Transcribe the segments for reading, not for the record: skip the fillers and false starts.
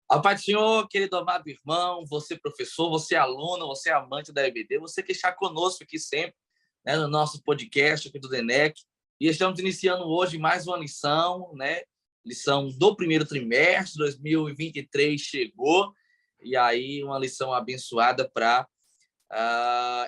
A paz do Senhor, querido amado irmão, você professor, você aluno, você amante da EBD, você que está conosco aqui sempre, né, no nosso podcast aqui do DENEC. E estamos iniciando hoje mais uma lição, né? Lição do primeiro trimestre, 2023 chegou, e aí uma lição abençoada para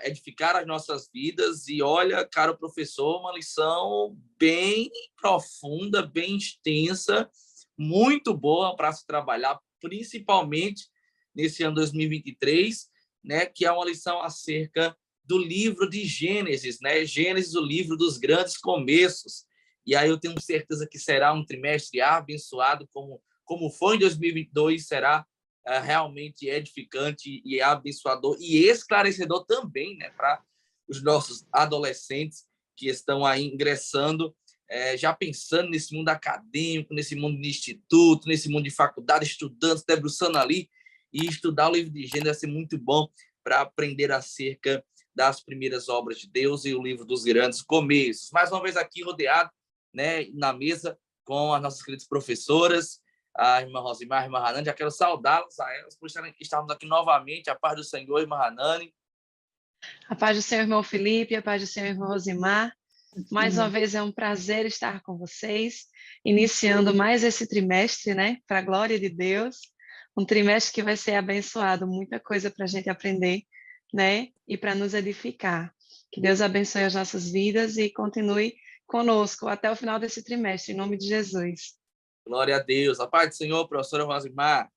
edificar as nossas vidas. E olha, caro professor, uma lição bem profunda, bem extensa, muito boa para se trabalhar, principalmente nesse ano 2023, né, que é uma lição acerca do livro de Gênesis, né? Gênesis, o livro dos grandes começos. E aí eu tenho certeza que será um trimestre abençoado, como foi em 2022, será realmente edificante e abençoador e esclarecedor também, né, para os nossos adolescentes que estão aí ingressando, já pensando nesse mundo acadêmico, nesse mundo de instituto, nesse mundo de faculdade, estudantes, debruçando ali, e estudar o livro de Gênesis vai ser muito bom para aprender acerca das primeiras obras de Deus e o livro dos grandes começos. Mais uma vez aqui rodeado, né, na mesa com as nossas queridas professoras, a irmã Rosimar, a irmã Hanani. Já quero saudá-las a elas por estarmos aqui novamente. A paz do Senhor, irmã Hanani. A paz do Senhor, irmão Felipe, a paz do Senhor, irmã Rosimar. Mais uma vez é um prazer estar com vocês, iniciando mais esse trimestre, né, para a glória de Deus, um trimestre que vai ser abençoado, muita coisa para a gente aprender, né, e para nos edificar. Que Deus abençoe as nossas vidas e continue conosco até o final desse trimestre, em nome de Jesus. Glória a Deus. A paz do Senhor, professora Rosimar.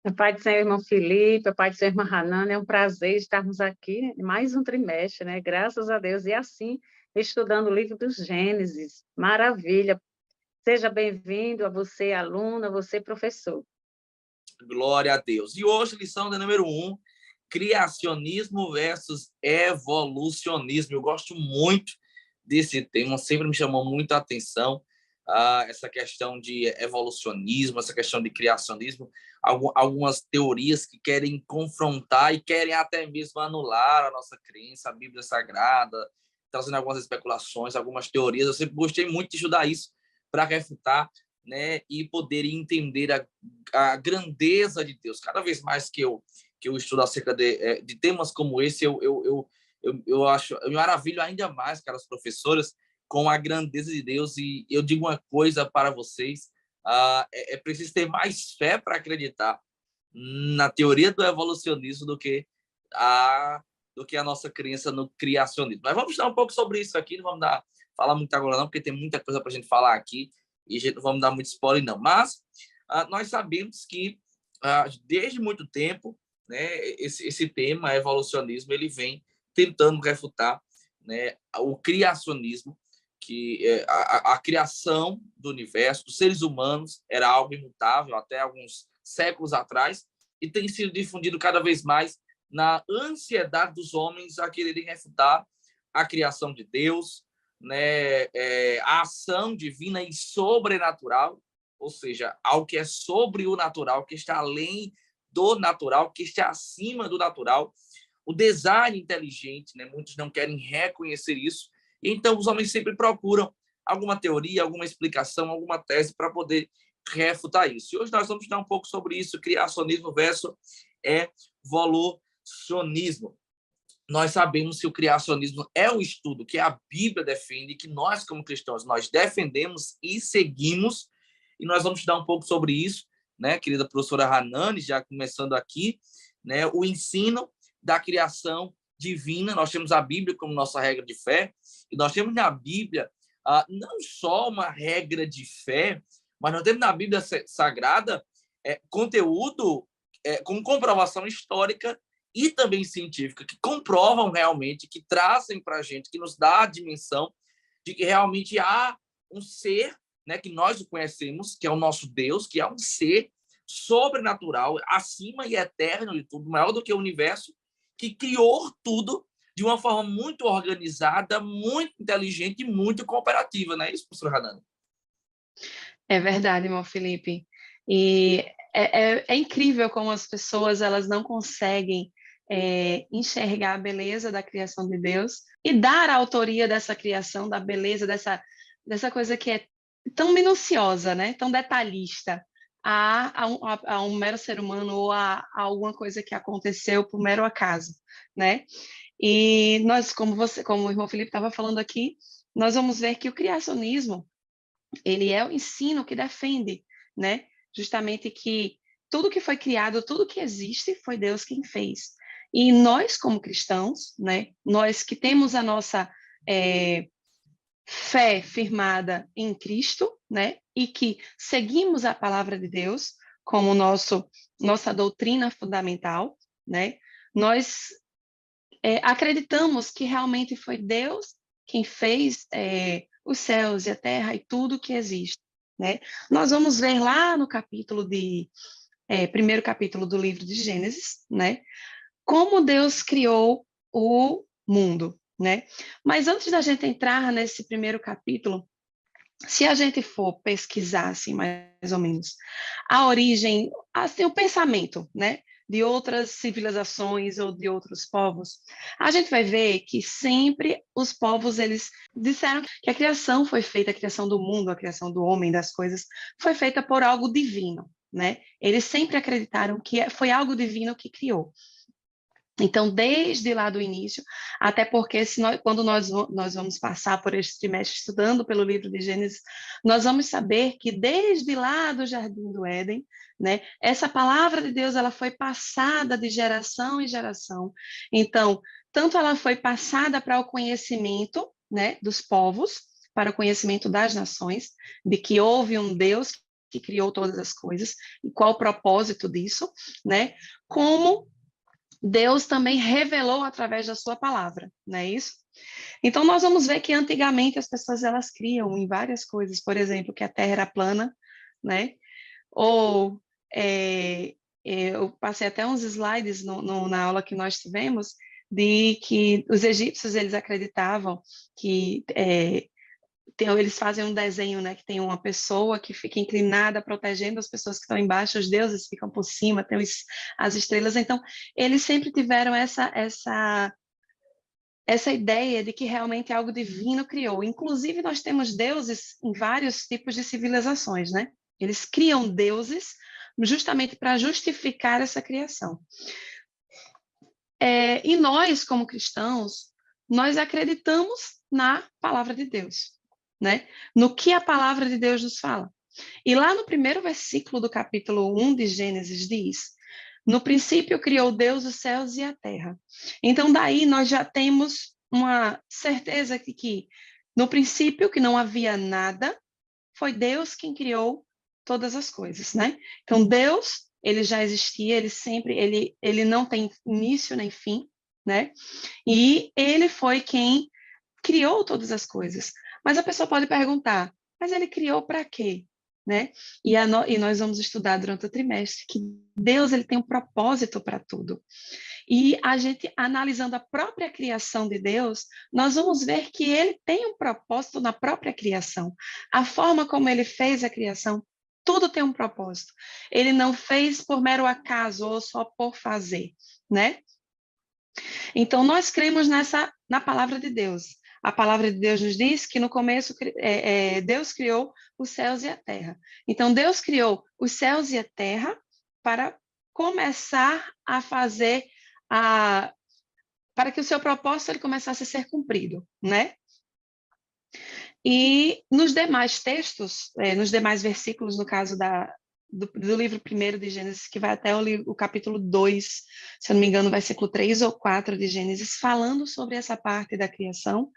A paz do Senhor, irmão Felipe, a paz do Senhor, irmã Hanana. É um prazer estarmos aqui em mais um trimestre, né? Graças a Deus. E assim, estudando o livro dos Gênesis. Maravilha. Seja bem-vindo a você, aluna, a você, professor. Glória a Deus. E hoje, lição da número 1, criacionismo versus evolucionismo. Eu gosto muito desse tema, sempre me chamou muito a atenção essa questão de evolucionismo, essa questão de criacionismo, algumas teorias que querem confrontar e querem até mesmo anular a nossa crença, a Bíblia Sagrada, trazendo algumas especulações, algumas teorias. Eu sempre gostei muito de estudar isso para refutar, né, e poder entender a grandeza de Deus. Cada vez mais que eu estudo acerca de temas como esse, eu acho, eu me maravilho ainda mais, caras professoras, com a grandeza de Deus. E eu digo uma coisa para vocês, é preciso ter mais fé para acreditar na teoria do evolucionismo do que a nossa crença no criacionismo. Mas vamos dar um pouco sobre isso aqui, não vamos falar muito agora não, porque tem muita coisa para a gente falar aqui, e a gente não vamos dar muito spoiler não. Mas nós sabemos que desde muito tempo, né, esse tema, evolucionismo, ele vem tentando refutar, né, o criacionismo, que a criação do universo, dos seres humanos, era algo imutável até alguns séculos atrás, e tem sido difundido cada vez mais na ansiedade dos homens a quererem refutar a criação de Deus, né, a ação divina e sobrenatural, ou seja, algo que é sobre o natural, que está além do natural, que está acima do natural. O design inteligente, né? Muitos não querem reconhecer isso. Então, os homens sempre procuram alguma teoria, alguma explicação, alguma tese para poder refutar isso. E hoje nós vamos estudar um pouco sobre isso, criacionismo versus evolucionismo. Nós sabemos que o criacionismo é o estudo que a Bíblia defende, que nós, como cristãos, nós defendemos e seguimos. E nós vamos estudar um pouco sobre isso, né, querida professora Hanani, já começando aqui, né, o ensino da criação divina. Nós temos a Bíblia como nossa regra de fé, e nós temos na Bíblia não só uma regra de fé, mas nós temos na Bíblia Sagrada conteúdo com comprovação histórica e também científica, que comprovam realmente, que trazem para a gente, que nos dá a dimensão de que realmente há um ser, né, que nós o conhecemos, que é o nosso Deus, que é um ser sobrenatural, acima e eterno de tudo, maior do que o universo, que criou tudo de uma forma muito organizada, muito inteligente e muito cooperativa, não é isso, professor Hanani? É verdade, irmão Felipe. E é incrível como as pessoas elas não conseguem enxergar a beleza da criação de Deus e dar a autoria dessa criação, da beleza, dessa coisa que é tão minuciosa, né? Tão detalhista. a um mero ser humano ou a alguma coisa que aconteceu por mero acaso, né? E nós, como o irmão Felipe estava falando aqui, nós vamos ver que o criacionismo, ele é o ensino que defende, né? Justamente que tudo que foi criado, tudo que existe, foi Deus quem fez. E nós, como cristãos, né? Nós que temos a nossa fé firmada em Cristo, né? E que seguimos a palavra de Deus como nossa doutrina fundamental, né? Nós acreditamos que realmente foi Deus quem fez os céus e a terra e tudo que existe, né? Nós vamos ver lá no primeiro capítulo do livro de Gênesis, né? Como Deus criou o mundo, né? Mas antes da gente entrar nesse primeiro capítulo, se a gente for pesquisar, assim, mais ou menos, a origem, assim, o pensamento, né, de outras civilizações ou de outros povos, a gente vai ver que sempre os povos, eles disseram que a criação foi feita, a criação do mundo, a criação do homem, das coisas, foi feita por algo divino, né? Eles sempre acreditaram que foi algo divino que criou. Então, desde lá do início, até porque quando nós vamos passar por este trimestre estudando pelo livro de Gênesis, nós vamos saber que desde lá do Jardim do Éden, né, essa palavra de Deus ela foi passada de geração em geração. Então, tanto ela foi passada para o conhecimento, né, dos povos, para o conhecimento das nações, de que houve um Deus que criou todas as coisas, e qual o propósito disso, né, como Deus também revelou através da sua palavra, não é isso? Então, nós vamos ver que antigamente as pessoas elas criam em várias coisas, por exemplo, que a Terra era plana, né? Ou eu passei até uns slides na aula que nós tivemos de que os egípcios eles acreditavam que eles fazem um desenho, né, que tem uma pessoa que fica inclinada protegendo as pessoas que estão embaixo, os deuses ficam por cima, tem as estrelas. Então, eles sempre tiveram essa ideia de que realmente algo divino criou. Inclusive, nós temos deuses em vários tipos de civilizações, né? Eles criam deuses justamente para justificar essa criação. E nós, como cristãos, nós acreditamos na palavra de Deus, né? No que a palavra de Deus nos fala. E lá no primeiro versículo do capítulo 1 de Gênesis diz: no princípio criou Deus os céus e a terra. Então, daí nós já temos uma certeza que no princípio, que não havia nada, foi Deus quem criou todas as coisas, né? Então, Deus, ele já existia, ele não tem início nem fim, né? E ele foi quem criou todas as coisas. Mas a pessoa pode perguntar, mas ele criou para quê? Né? E nós vamos estudar durante o trimestre que Deus ele tem um propósito para tudo. E a gente, analisando a própria criação de Deus, nós vamos ver que ele tem um propósito na própria criação. A forma como ele fez a criação, tudo tem um propósito. Ele não fez por mero acaso ou só por fazer, né? Então, nós cremos na palavra de Deus. A palavra de Deus nos diz que no começo Deus criou os céus e a terra. Então, Deus criou os céus e a terra para começar a fazer para que o seu propósito ele começasse a ser cumprido, né? E nos demais textos, nos demais versículos, no caso do livro 1 de Gênesis, que vai até o capítulo 2, se eu não me engano, versículo 3 ou 4 de Gênesis, falando sobre essa parte da criação,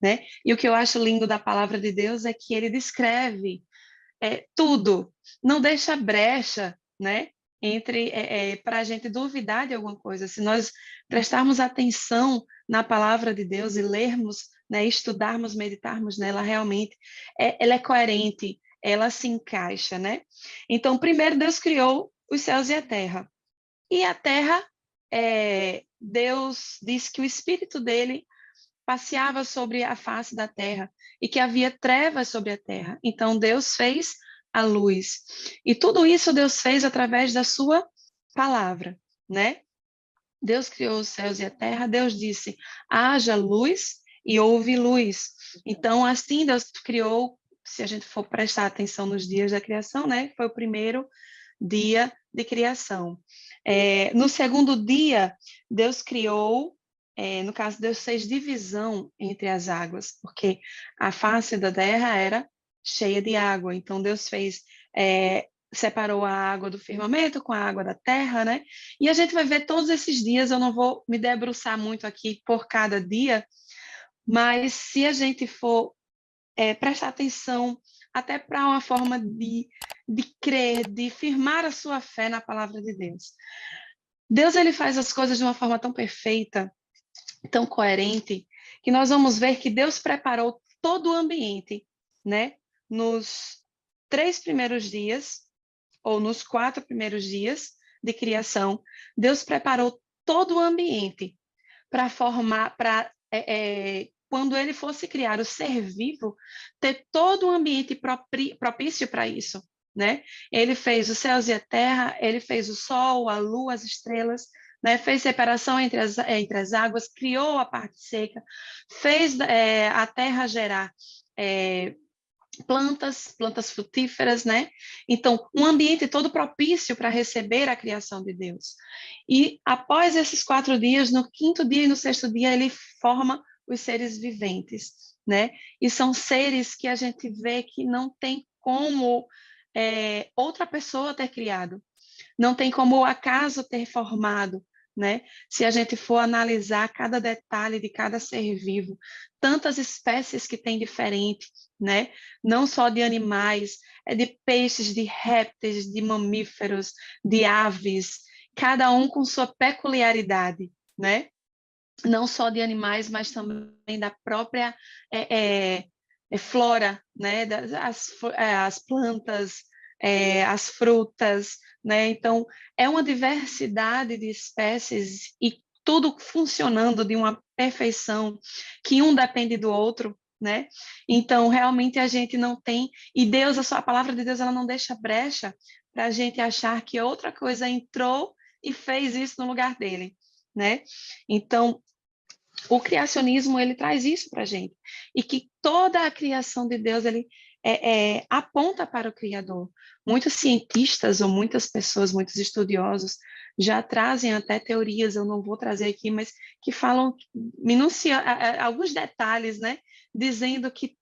né? E o que eu acho lindo da palavra de Deus é que ele descreve tudo, não deixa brecha, né? Para a gente duvidar de alguma coisa. Se nós prestarmos atenção na palavra de Deus e lermos, né, estudarmos, meditarmos nela, realmente, ela é coerente, ela se encaixa, né? Então, primeiro Deus criou os céus e a terra. E a terra, Deus disse que o Espírito dele passeava sobre a face da terra e que havia trevas sobre a terra. Então, Deus fez a luz. E tudo isso Deus fez através da sua palavra, né? Deus criou os céus e a terra, Deus disse, haja luz e houve luz. Então, assim, Deus criou se a gente for prestar atenção nos dias da criação, né? Foi o primeiro dia de criação. No segundo dia, Deus criou, no caso, Deus fez divisão entre as águas, porque a face da terra era cheia de água. Então, Deus separou a água do firmamento com a água da terra, né? E a gente vai ver todos esses dias, eu não vou me debruçar muito aqui por cada dia, mas se a gente for prestar atenção até para uma forma de crer, de firmar a sua fé na palavra de Deus. Deus, ele faz as coisas de uma forma tão perfeita, tão coerente, que nós vamos ver que Deus preparou todo o ambiente, né? Nos 3 primeiros dias, ou nos 4 primeiros dias de criação, Deus preparou todo o ambiente para formar, quando ele fosse criar o ser vivo, ter todo um ambiente propício para isso, né? Ele fez os céus e a terra, ele fez o sol, a lua, as estrelas, né? Fez separação entre as águas, criou a parte seca, fez a terra gerar plantas frutíferas, né? Então, um ambiente todo propício para receber a criação de Deus. E após esses 4 dias, no 5º dia e no 6º dia, ele forma os seres viventes, né? E são seres que a gente vê que não tem como outra pessoa ter criado, não tem como o acaso ter formado, né? Se a gente for analisar cada detalhe de cada ser vivo, tantas espécies que tem diferente, né? Não só de animais, de peixes, de répteis, de mamíferos, de aves, cada um com sua peculiaridade, né? Não só de animais, mas também da própria flora, né? As plantas, as frutas, né? Então, é uma diversidade de espécies e tudo funcionando de uma perfeição que um depende do outro, né? Então, realmente a gente não tem, e Deus, a palavra de Deus, ela não deixa brecha para a gente achar que outra coisa entrou e fez isso no lugar dele, né? Então, o criacionismo, ele traz isso para a gente, e que toda a criação de Deus, ele aponta para o Criador. Muitos cientistas ou muitas pessoas, muitos estudiosos, já trazem até teorias, eu não vou trazer aqui, mas que falam, alguns detalhes, né, dizendo que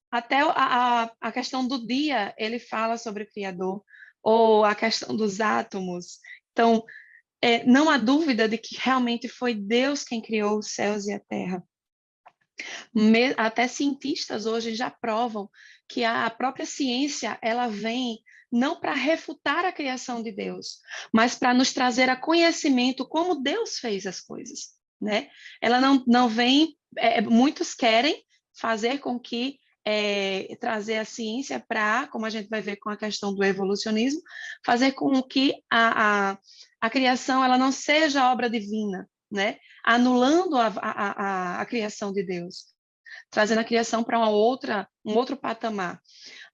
até a questão do dia, ele fala sobre o Criador, ou a questão dos átomos. Então, não há dúvida de que realmente foi Deus quem criou os céus e a terra. Até cientistas hoje já provam que a própria ciência, ela vem não para refutar a criação de Deus, mas para nos trazer a conhecimento como Deus fez as coisas, né? Ela não vem, muitos querem fazer com que trazer a ciência para, como a gente vai ver com a questão do evolucionismo, fazer com que a criação ela não seja obra divina, né? Anulando a criação de Deus, trazendo a criação para um outro patamar.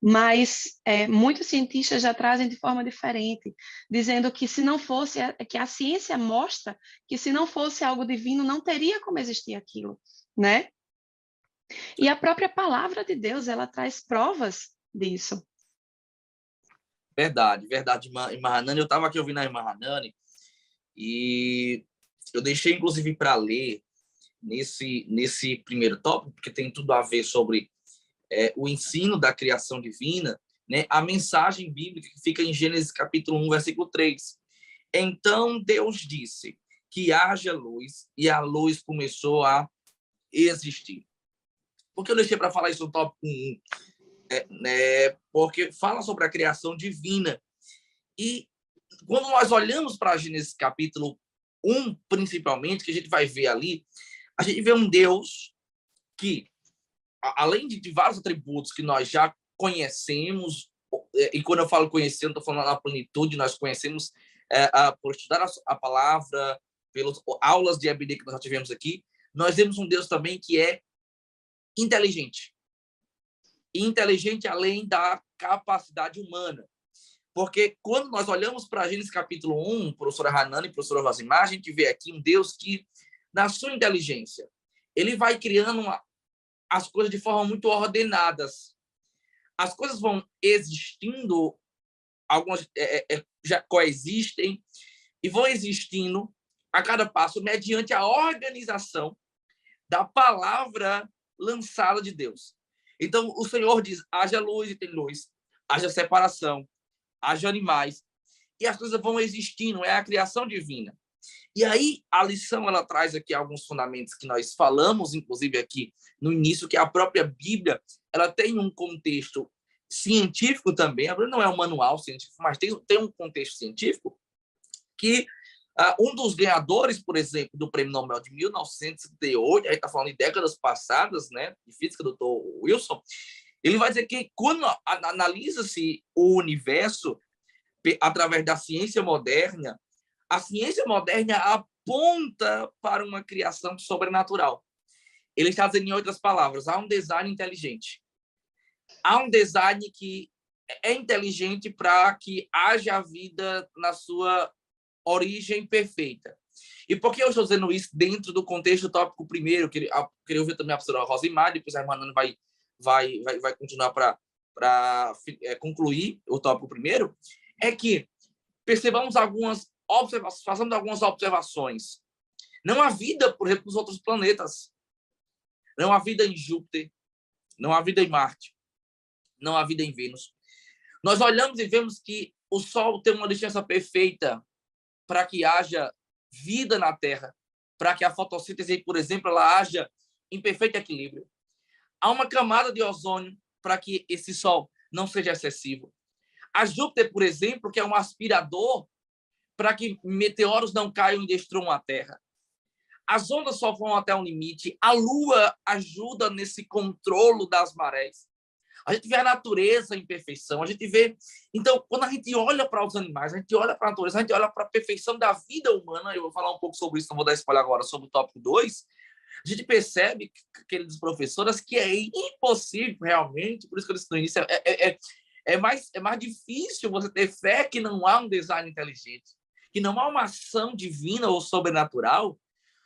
Mas muitos cientistas já trazem de forma diferente, dizendo que se não fosse, que a ciência mostra que se não fosse algo divino, não teria como existir aquilo, né? E a própria palavra de Deus, ela traz provas disso. Verdade, irmã Hanani. Eu estava aqui ouvindo a irmã Hanani e eu deixei, inclusive, para ler nesse primeiro tópico, porque tem tudo a ver sobre o ensino da criação divina, né? A mensagem bíblica que fica em Gênesis capítulo 1, versículo 3. Então Deus disse que haja luz, e a luz começou a existir. Por que eu deixei para falar isso no tópico 1? Porque fala sobre a criação divina. E quando nós olhamos para Gênesis capítulo 1, principalmente, que a gente vai ver ali, a gente vê um Deus que, além de vários atributos que nós já conhecemos, e quando eu falo conhecer, não estou falando na plenitude, nós conhecemos por estudar a palavra, pelas aulas de EBD que nós já tivemos aqui, nós vemos um Deus também que é inteligente. Inteligente além da capacidade humana. Porque quando nós olhamos para Gênesis capítulo 1, professora Hanani e professora Rosimar, a gente vê aqui um Deus que, na sua inteligência, ele vai criando as coisas de forma muito ordenadas. As coisas vão existindo, algumas já coexistem, e vão existindo a cada passo mediante a organização da palavra lançada de Deus. Então, o Senhor diz, haja luz e tem luz, haja separação, haja animais, e as coisas vão existindo, é a criação divina. E aí, a lição, ela traz aqui alguns fundamentos que nós falamos, inclusive aqui no início, que a própria Bíblia, ela tem um contexto científico também, a Bíblia não é um manual científico, mas tem um contexto científico, que um dos ganhadores, por exemplo, do Prêmio Nobel de 1938, aí está falando de décadas passadas, né, de física, Dr. Wilson, ele vai dizer que quando analisa-se o universo através da ciência moderna, a ciência moderna aponta para uma criação sobrenatural. Ele está dizendo, em outras palavras, há um design inteligente. Há um design que é inteligente para que haja vida na sua origem perfeita. E por que eu estou dizendo isso dentro do contexto tópico primeiro? Queria ouvir também a professora Rosimar, depois a irmã Nana vai continuar para concluir o tópico primeiro. É que percebamos façamos algumas observações. Não há vida, por exemplo, nos outros planetas. Não há vida em Júpiter. Não há vida em Marte. Não há vida em Vênus. Nós olhamos e vemos que o Sol tem uma distância perfeita para que haja vida na Terra, para que a fotossíntese, por exemplo, ela haja em perfeito equilíbrio. Há uma camada de ozônio para que esse Sol não seja excessivo. A Júpiter, por exemplo, que é um aspirador para que meteoros não caiam e destruam a Terra. As ondas só vão até um limite. A Lua ajuda nesse controle das marés. A gente vê a natureza em perfeição, a gente vê... Então, quando a gente olha para os animais, a gente olha para a natureza, a gente olha para a perfeição da vida humana, eu vou falar um pouco sobre isso, não vou dar spoiler agora, sobre o tópico 2, a gente percebe, queridos professoras, que é impossível realmente, por isso que eu disse no início, é mais difícil você ter fé que não há um design inteligente, que não há uma ação divina ou sobrenatural,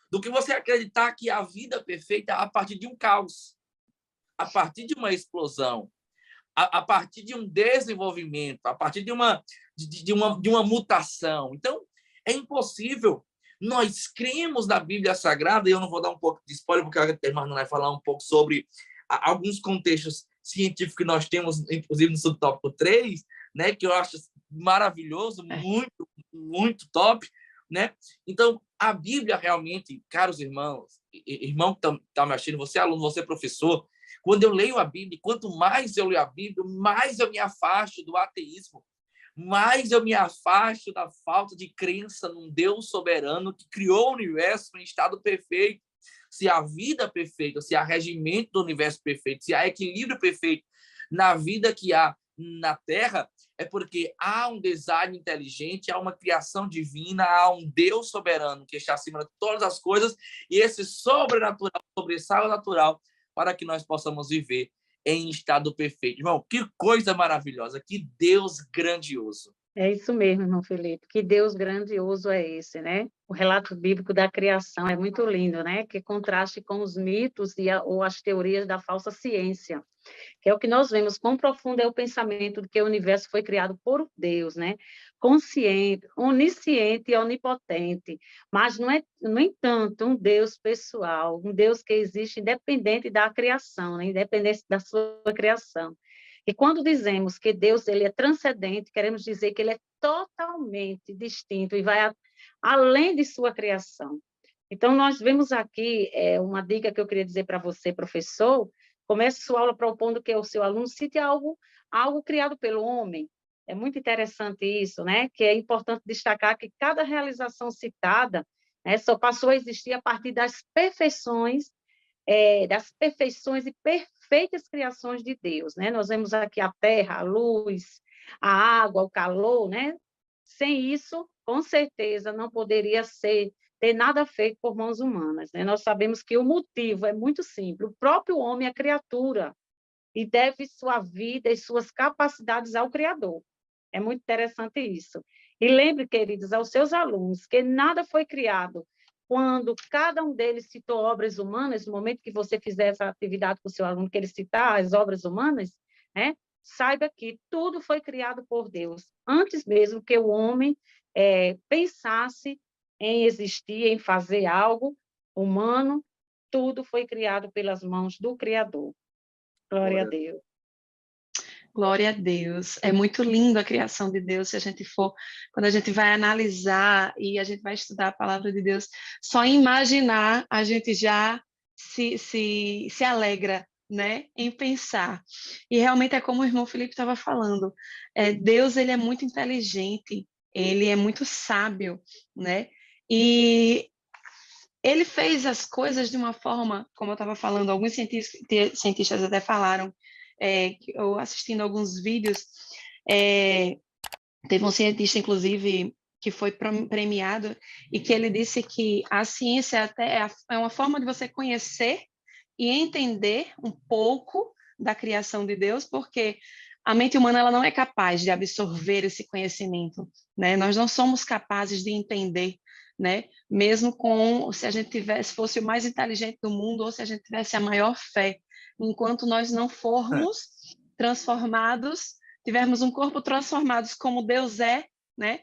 do que você acreditar que a vida perfeita é a partir de um caos, a partir de uma explosão, a partir de um desenvolvimento, a partir de uma mutação. Então, é impossível. Nós cremos na Bíblia Sagrada, e eu não vou dar um pouco de spoiler, porque a irmã vai falar um pouco sobre alguns contextos científicos que nós temos, inclusive no subtópico 3, né, que eu acho maravilhoso, muito, muito top, né? Então, a Bíblia realmente, caros irmãos, irmão que está me assistindo, você é aluno, você é professor, quando eu leio a Bíblia, quanto mais eu leio a Bíblia, mais eu me afasto do ateísmo, mais eu me afasto da falta de crença num Deus soberano que criou o universo em estado perfeito. Se há vida perfeita, se há regimento do universo perfeito, se há equilíbrio perfeito na vida que há na Terra, é porque há um design inteligente, há uma criação divina, há um Deus soberano que está acima de todas as coisas, e esse sobrenatural sobressai o natural para que nós possamos viver em estado perfeito. Irmão, que coisa maravilhosa, que Deus grandioso. É isso mesmo, irmão Felipe. Que Deus grandioso é esse, né? O relato bíblico da criação é muito lindo, né? Que contraste com os mitos ou as teorias da falsa ciência, que é o que nós vemos. Quão profundo é o pensamento de que o universo foi criado por Deus, né? Consciente, onisciente e onipotente, mas não é, no entanto, um Deus pessoal, um Deus que existe independente da criação, né? Independente da sua criação. E quando dizemos que Deus ele é transcendente, queremos dizer que ele é totalmente distinto e vai além de sua criação. Então, nós vemos aqui uma dica que eu queria dizer para você, professor. Comece sua aula propondo que o seu aluno cite algo criado pelo homem. É muito interessante isso, né? Que é importante destacar que cada realização citada, né, só passou a existir a partir das perfeições e perfeitas criações de Deus, né? Nós vemos aqui a terra, a luz, a água, o calor, né? Sem isso, com certeza, não poderia ter nada feito por mãos humanas, né? Nós sabemos que o motivo é muito simples. O próprio homem é criatura e deve sua vida e suas capacidades ao Criador. É muito interessante isso. E lembre, queridos, aos seus alunos, que nada foi criado quando cada um deles citou obras humanas, no momento que você fizer essa atividade com o seu aluno, que ele citar as obras humanas, né? Saiba que tudo foi criado por Deus, antes mesmo que o homem pensasse em existir, em fazer algo humano, tudo foi criado pelas mãos do Criador. Glória a Deus. Glória a Deus. É muito lindo a criação de Deus, se a gente for, quando a gente vai analisar e a gente vai estudar a palavra de Deus, só em imaginar a gente já se alegra, né, em pensar. E realmente é como o irmão Felipe estava falando, Deus, ele é muito inteligente, ele é muito sábio, né, e ele fez as coisas de uma forma, como eu estava falando, alguns cientistas até falaram, eu assistindo alguns vídeos, teve um cientista, inclusive, que foi premiado, e que ele disse que a ciência até é uma forma de você conhecer e entender um pouco da criação de Deus, porque a mente humana ela não é capaz de absorver esse conhecimento, né? Nós não somos capazes de entender, né? Mesmo se a gente fosse o mais inteligente do mundo, ou se a gente tivesse a maior fé, enquanto nós não formos transformados, tivermos um corpo transformado como Deus é, né?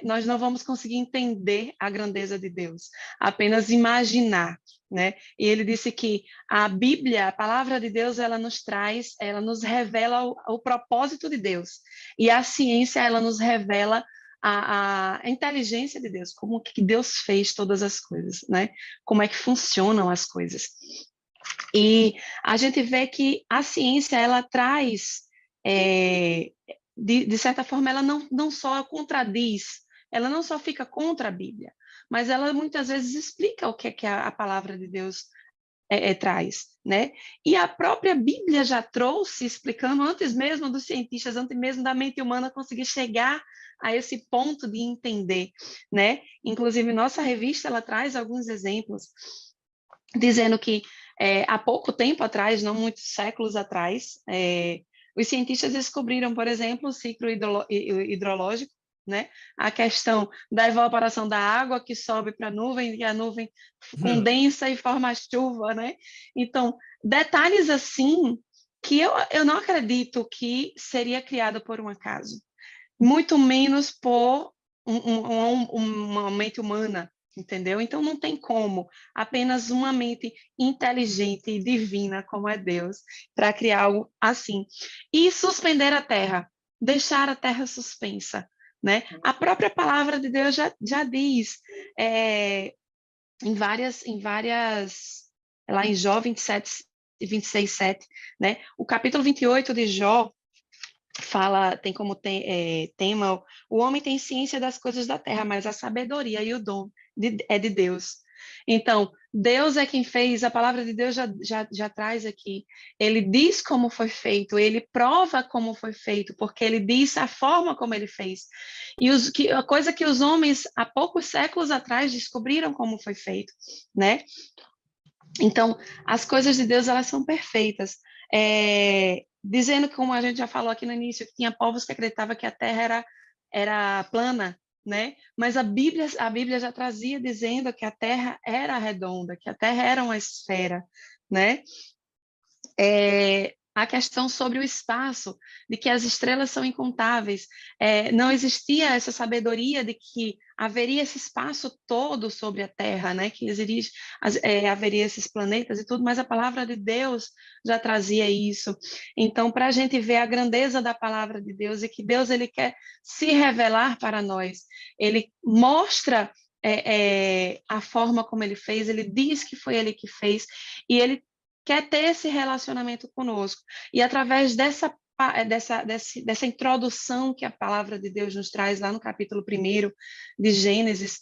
Nós não vamos conseguir entender a grandeza de Deus, apenas imaginar, né? E ele disse que a Bíblia, a palavra de Deus, ela nos revela o propósito de Deus, e a ciência, ela nos revela a inteligência de Deus, como que Deus fez todas as coisas, né? Como é que funcionam as coisas. E a gente vê que a ciência, ela traz, de certa forma, ela não só contradiz, ela não só fica contra a Bíblia, mas ela muitas vezes explica o que é que a palavra de Deus traz, né? E a própria Bíblia já trouxe, explicando antes mesmo dos cientistas, antes mesmo da mente humana conseguir chegar a esse ponto de entender, né? Inclusive, nossa revista, ela traz alguns exemplos, dizendo que há pouco tempo atrás, não muitos séculos atrás, os cientistas descobriram, por exemplo, o ciclo hidrológico, né? A questão da evaporação da água que sobe para a nuvem, e a nuvem condensa e forma a chuva, né? Então, detalhes assim que eu não acredito que seria criado por um acaso, muito menos por uma mente humana, entendeu? Então não tem como apenas uma mente inteligente e divina como é Deus para criar algo assim. E suspender a terra, deixar a terra suspensa, né? A própria palavra de Deus já diz em várias, lá em Jó 27, 26, 7, né? O capítulo 28 de Jó tem como tema: o homem tem ciência das coisas da terra, mas a sabedoria e o dom é de Deus. Então, Deus é quem fez, a palavra de Deus já traz aqui. Ele diz como foi feito, ele prova como foi feito, porque ele diz a forma como ele fez. E a coisa que os homens, há poucos séculos atrás, descobriram como foi feito, né? Então, as coisas de Deus, elas são perfeitas. Dizendo, como a gente já falou aqui no início, que tinha povos que acreditavam que a Terra era plana, né? Mas a Bíblia já trazia dizendo que a Terra era redonda, que a Terra era uma esfera, né? A questão sobre o espaço, de que as estrelas são incontáveis. Não existia essa sabedoria de que haveria esse espaço todo sobre a Terra, né? Que haveria esses planetas e tudo, mas a palavra de Deus já trazia isso. Então, para a gente ver a grandeza da palavra de Deus e que Deus ele quer se revelar para nós, ele mostra a forma como ele fez, ele diz que foi ele que fez, e ele quer ter esse relacionamento conosco. E através dessa introdução que a palavra de Deus nos traz lá no capítulo 1 de Gênesis,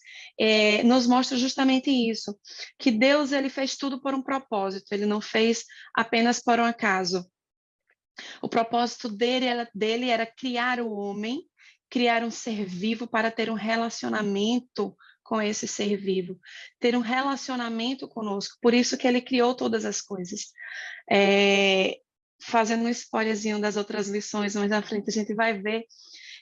nos mostra justamente isso, que Deus ele fez tudo por um propósito, ele não fez apenas por um acaso. O propósito dele era criar o homem, criar um ser vivo para ter um relacionamento com esse ser vivo, ter um relacionamento conosco. Por isso que ele criou todas as coisas. Fazendo um spoilerzinho das outras lições, mais à frente a gente vai ver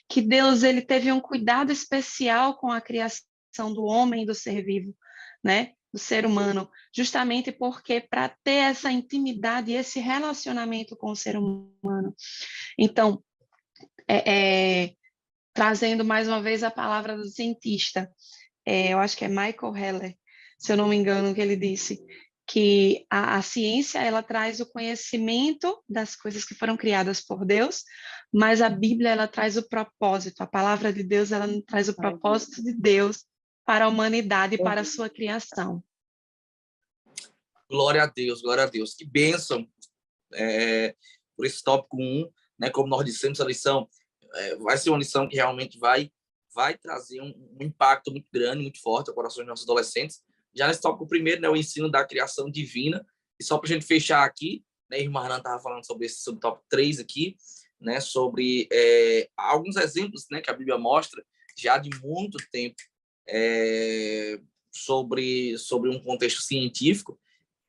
que Deus ele teve um cuidado especial com a criação do homem e do ser vivo, né, do ser humano, justamente porque para ter essa intimidade e esse relacionamento com o ser humano. Então, trazendo mais uma vez a palavra do cientista, eu acho que é Michael Heller, se eu não me engano, que ele disse que a ciência ela traz o conhecimento das coisas que foram criadas por Deus, mas a Bíblia ela traz o propósito, a palavra de Deus ela traz o propósito de Deus para a humanidade e para a sua criação. Glória a Deus, glória a Deus. Que bênção por esse tópico 1, né? Como nós dissemos, a lição vai ser uma lição que realmente vai trazer um impacto muito grande, muito forte ao coração dos nossos adolescentes. Já nesse tópico primeiro, né, o ensino da criação divina. E só para a gente fechar aqui, né, a irmã Hanan estava falando sobre o tópico 3 aqui, né, sobre alguns exemplos, né, que a Bíblia mostra já de muito tempo sobre um contexto científico.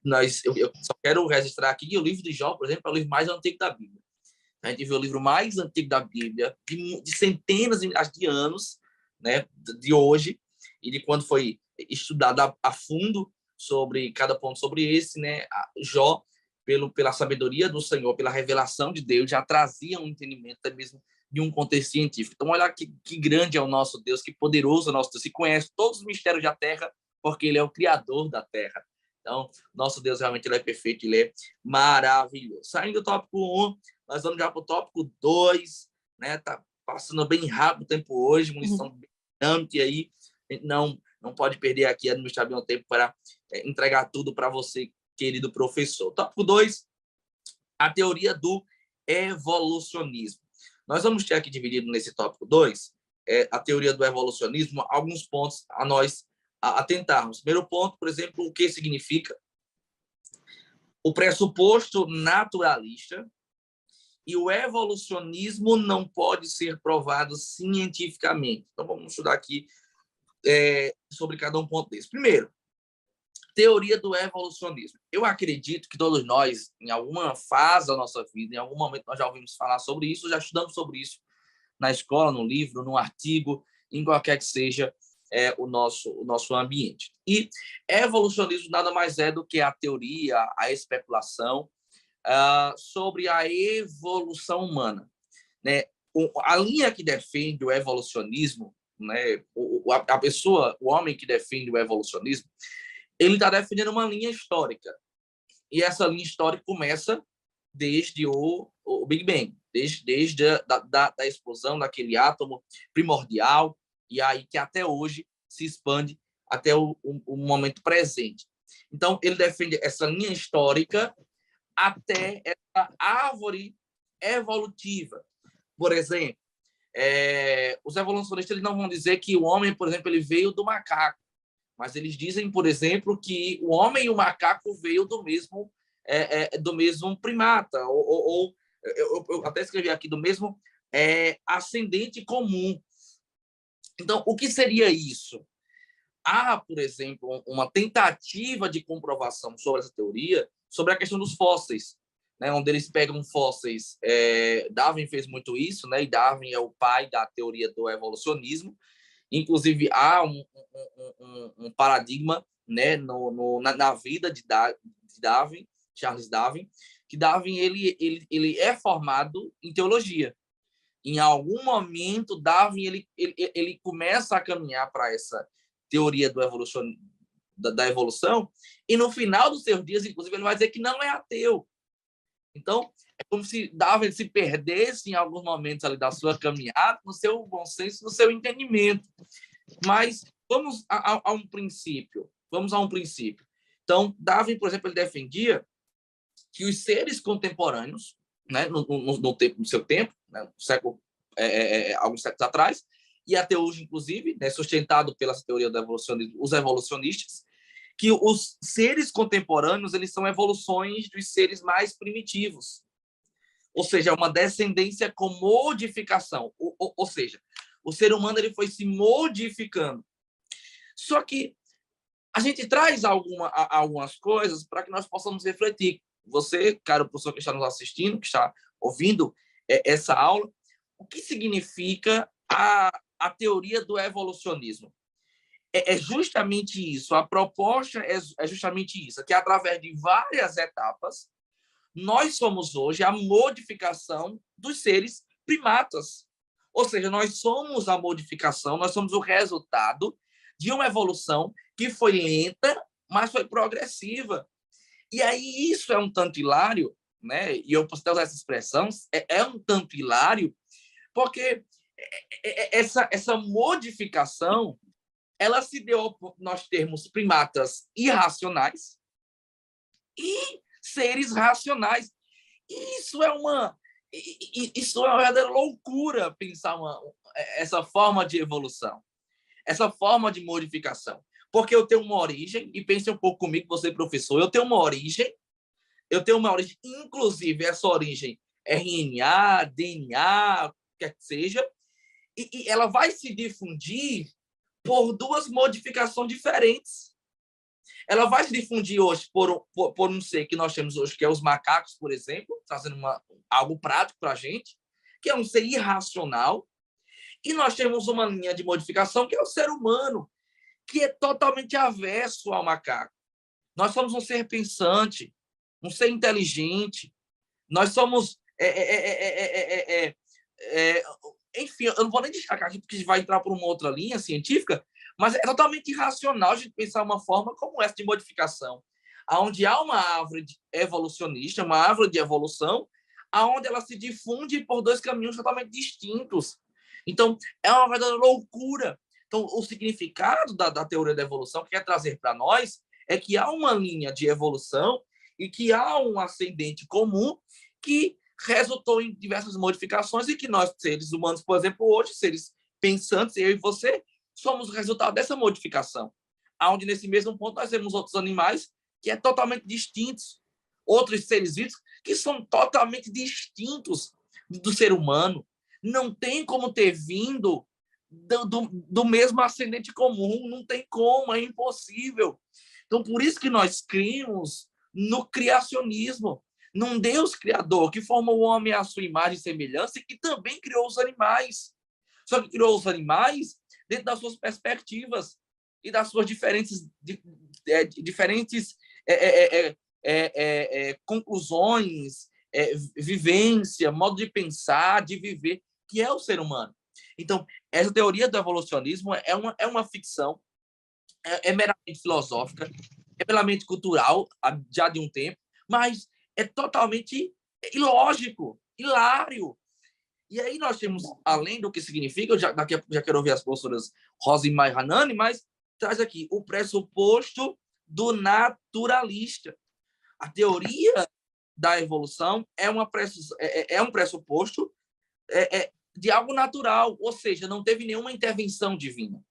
Eu só quero registrar aqui que o livro de Jó, por exemplo, é o livro mais antigo da Bíblia. A gente vê o livro mais antigo da Bíblia, de centenas e milhares de anos, né, de hoje, e de quando foi estudado a fundo sobre cada ponto sobre esse, né, Jó, pela sabedoria do Senhor, pela revelação de Deus, já trazia um entendimento até mesmo de um contexto científico. Então, olha que grande é o nosso Deus, que poderoso é o nosso Deus, que conhece todos os mistérios da terra, porque Ele é o Criador da terra. Então, nosso Deus realmente ele é perfeito, Ele é maravilhoso. Saindo do tópico 1, nós vamos já para o tópico 2, né? Tá passando bem rápido o tempo hoje, uma lição bem dinâmica aí. A gente não pode perder aqui, administrar bem o tempo para entregar tudo para você, querido professor. Tópico 2, a teoria do evolucionismo. Nós vamos ter aqui dividido nesse tópico 2, a teoria do evolucionismo, alguns pontos a nós atentarmos. Primeiro ponto, por exemplo, o que significa o pressuposto naturalista e o evolucionismo não pode ser provado cientificamente. Então, vamos estudar aqui sobre cada um ponto desse. Primeiro, teoria do evolucionismo. Eu acredito que todos nós, em alguma fase da nossa vida, em algum momento nós já ouvimos falar sobre isso, já estudamos sobre isso na escola, no livro, no artigo, em qualquer que seja o nosso ambiente. E evolucionismo nada mais é do que a teoria, a especulação sobre a evolução humana, né? A linha que defende o evolucionismo, né? A pessoa, o homem que defende o evolucionismo, ele está defendendo uma linha histórica. E essa linha histórica começa desde o Big Bang, desde a explosão daquele átomo primordial, e aí que até hoje se expande até o momento presente. Então, ele defende essa linha histórica até essa árvore evolutiva. Por exemplo, os evolucionistas eles não vão dizer que o homem, por exemplo, ele veio do macaco, mas eles dizem, por exemplo, que o homem e o macaco veio do mesmo primata, ou eu até escrevi aqui, do mesmo ascendente comum. Então, o que seria isso? Há, por exemplo, uma tentativa de comprovação sobre essa teoria, sobre a questão dos fósseis, né, onde eles pegam fósseis. Darwin fez muito isso, né, e Darwin é o pai da teoria do evolucionismo. Inclusive, há um paradigma, né, na vida de Darwin, Charles Darwin, que Darwin ele é formado em teologia. Em algum momento, Darwin ele começa a caminhar para essa teoria da evolução, e no final dos seus dias, inclusive, ele vai dizer que não é ateu. Então, é como se Darwin se perdesse em alguns momentos ali da sua caminhada, no seu bom senso, no seu entendimento. Mas vamos a um princípio. Vamos a um princípio. Então, Darwin, por exemplo, ele defendia que os seres contemporâneos, né, no seu tempo, né, no século, alguns séculos atrás, e até hoje, inclusive, né, sustentado pela teoria do evolucionismo, os evolucionistas, que os seres contemporâneos eles são evoluções dos seres mais primitivos. Ou seja, uma descendência com modificação. Ou seja, o ser humano ele foi se modificando. Só que a gente traz algumas coisas para que nós possamos refletir. Você, caro professor que está nos assistindo, que está ouvindo essa aula, o que significa a teoria do evolucionismo? é justamente isso. A proposta é justamente isso, que através de várias etapas, nós somos hoje a modificação dos seres primatas. Ou seja, nós somos a modificação, nós somos o resultado de uma evolução que foi lenta, mas foi progressiva. E aí isso é um tanto hilário, né? E eu posso até usar essa expressão, é um tanto hilário, porque essa modificação ela se deu por nós termos primatas irracionais e seres racionais. E isso é uma verdadeira loucura pensar essa forma de evolução, essa forma de modificação. Porque eu tenho uma origem, e pense um pouco comigo, você professor, eu tenho uma origem, inclusive essa origem RNA, DNA, quer que seja, e ela vai se difundir por duas modificações diferentes. Ela vai se difundir hoje por um ser que nós temos hoje, que é os macacos, por exemplo, trazendo algo prático para a gente, que é um ser irracional. E nós temos uma linha de modificação, que é o ser humano, que é totalmente avesso ao macaco. Nós somos um ser pensante, um ser inteligente. Nós somos... enfim, eu não vou nem destacar aqui, porque vai entrar por uma outra linha científica, mas é totalmente irracional a gente pensar uma forma como essa de modificação, onde há uma árvore evolucionista, uma árvore de evolução, onde ela se difunde por dois caminhos totalmente distintos. Então, é uma verdadeira loucura. Então, o significado da teoria da evolução que quer trazer para nós é que há uma linha de evolução e que há um ascendente comum que resultou em diversas modificações e que nós, seres humanos, por exemplo, hoje, seres pensantes, eu e você, somos o resultado dessa modificação. Onde, nesse mesmo ponto, nós temos outros animais que são totalmente distintos, outros seres vivos que são totalmente distintos do ser humano. Não tem como ter vindo do mesmo ascendente comum, não tem como, é impossível. Então, por isso que nós cremos no criacionismo, num Deus criador que formou o homem à sua imagem e semelhança e que também criou os animais. Só que criou os animais dentro das suas perspectivas e das suas diferentes conclusões, vivência, modo de pensar, de viver, que é o ser humano. Então, essa teoria do evolucionismo é uma ficção, é meramente filosófica, é meramente cultural, já de um tempo, mas é totalmente ilógico, hilário. E aí nós temos, além do que significa, daqui a pouco já quero ouvir as professoras Rosimar e Hanani, mas traz aqui o pressuposto do naturalista. A teoria da evolução é um pressuposto de algo natural, ou seja, não teve nenhuma intervenção divina,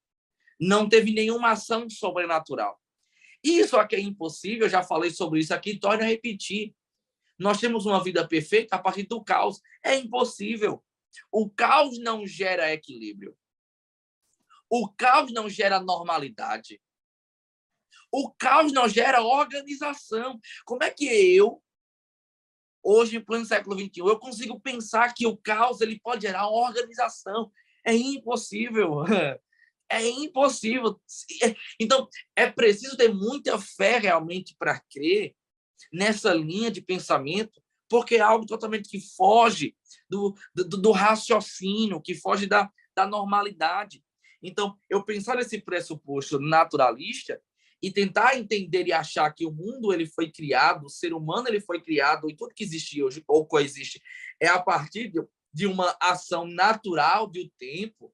não teve nenhuma ação sobrenatural. Isso aqui é impossível, eu já falei sobre isso aqui, torno a repetir. Nós temos uma vida perfeita a partir do caos. É impossível. O caos não gera equilíbrio. O caos não gera normalidade. O caos não gera organização. Como é que eu, hoje, em pleno século XXI, eu consigo pensar que o caos ele pode gerar organização? É impossível. É impossível. Então, é preciso ter muita fé realmente para crer nessa linha de pensamento, porque é algo totalmente que foge do raciocínio, que foge da normalidade. Então, eu pensar nesse pressuposto naturalista e tentar entender e achar que o mundo ele foi criado, o ser humano ele foi criado, e tudo que existe hoje, ou coexiste, é a partir de uma ação natural do tempo,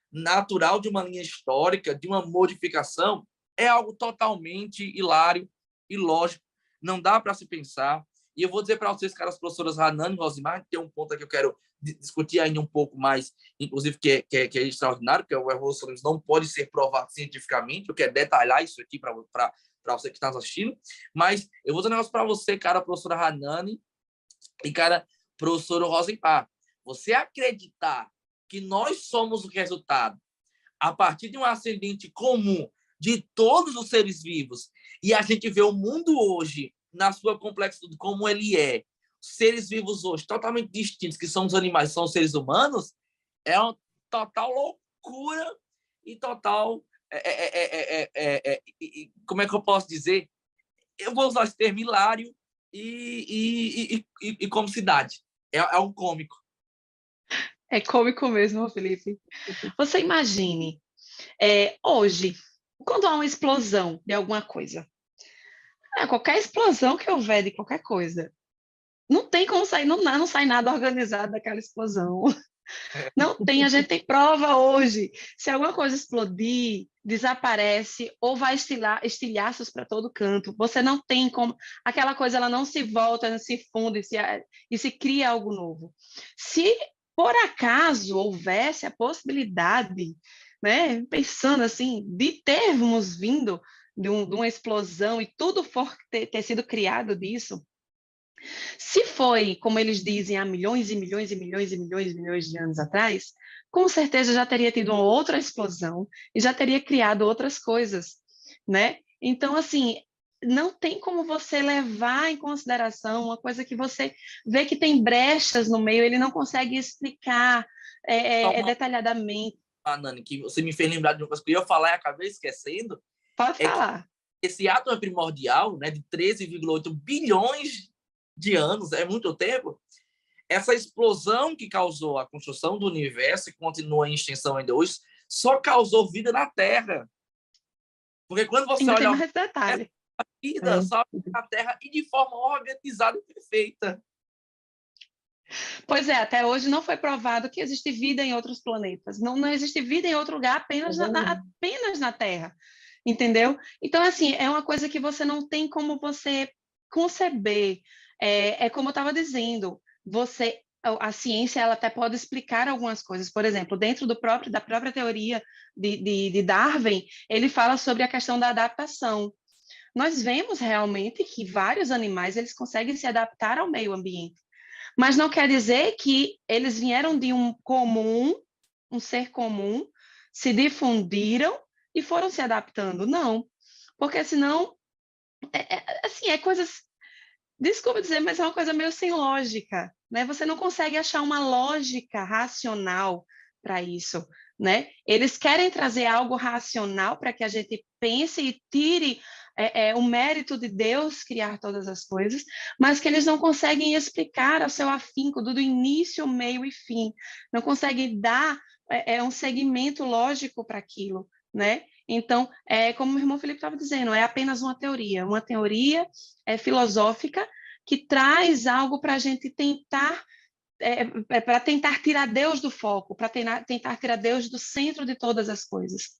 natural de uma linha histórica, de uma modificação, é algo totalmente hilário, ilógico, não dá para se pensar. E eu vou dizer para vocês, caras professoras Hanani e Rosimar, tem um ponto aqui que eu quero discutir ainda um pouco mais, inclusive que é extraordinário, que o evolucionismo não pode ser provado cientificamente, eu quero detalhar isso aqui para você que está nos assistindo, mas eu vou dizer um negócio para você, cara professora Hanani e cara professora Rosimar. Você acreditar que nós somos o resultado a partir de um ascendente comum de todos os seres vivos, e a gente vê o mundo hoje na sua complexidade como ele é, seres vivos hoje totalmente distintos, que são os animais, são os seres humanos, é uma total loucura e total como é que eu posso dizer? Eu vou usar esse termo hilário e comicidade. É um cômico. É cômico mesmo, Felipe. Você imagine, hoje, quando há uma explosão de alguma coisa, qualquer explosão que houver de qualquer coisa, não tem como sair, não sai nada organizado daquela explosão. Não tem, a gente tem prova hoje. Se alguma coisa explodir, desaparece ou vai estilhaços para todo canto. Você não tem como. Aquela coisa ela não se volta, não se funde e se cria algo novo. Se por acaso houvesse a possibilidade, né, pensando assim, de termos vindo de uma explosão e tudo for ter sido criado disso, se foi, como eles dizem, há milhões e milhões e milhões e milhões e milhões de anos atrás, com certeza já teria tido uma outra explosão e já teria criado outras coisas, né? Então, assim, não tem como você levar em consideração uma coisa que você vê que tem brechas no meio, ele não consegue explicar detalhadamente. Nani, que você me fez lembrar de uma coisa que eu ia falar e acabei esquecendo. Pode falar. Esse átomo primordial, né, de 13,8 bilhões de anos, é muito tempo. Essa explosão que causou a construção do universo e continua em extensão ainda hoje, só causou vida na Terra. Porque quando você olha mais detalhe. A vida só na Terra e de forma organizada e perfeita. Pois é, até hoje não foi provado que existe vida em outros planetas. Não existe vida em outro lugar, apenas na Terra. Entendeu? Então, assim, é uma coisa que você não tem como você conceber. Como eu estava dizendo, a ciência ela até pode explicar algumas coisas. Por exemplo, dentro da própria teoria de Darwin, ele fala sobre a questão da adaptação. Nós vemos realmente que vários animais eles conseguem se adaptar ao meio ambiente, mas não quer dizer que eles vieram de um ser comum, se difundiram e foram se adaptando. Não, porque senão, assim, coisas, desculpa dizer, mas é uma coisa meio sem lógica, né? Você não consegue achar uma lógica racional para isso, né? Eles querem trazer algo racional para que a gente pense e tire o mérito de Deus criar todas as coisas, mas que eles não conseguem explicar ao seu afinco do início, meio e fim, não conseguem dar um segmento lógico para aquilo, né? Então, como o irmão Felipe estava dizendo, é apenas uma teoria filosófica que traz algo para a gente tentar para tentar tirar Deus do foco, para tentar tirar Deus do centro de todas as coisas.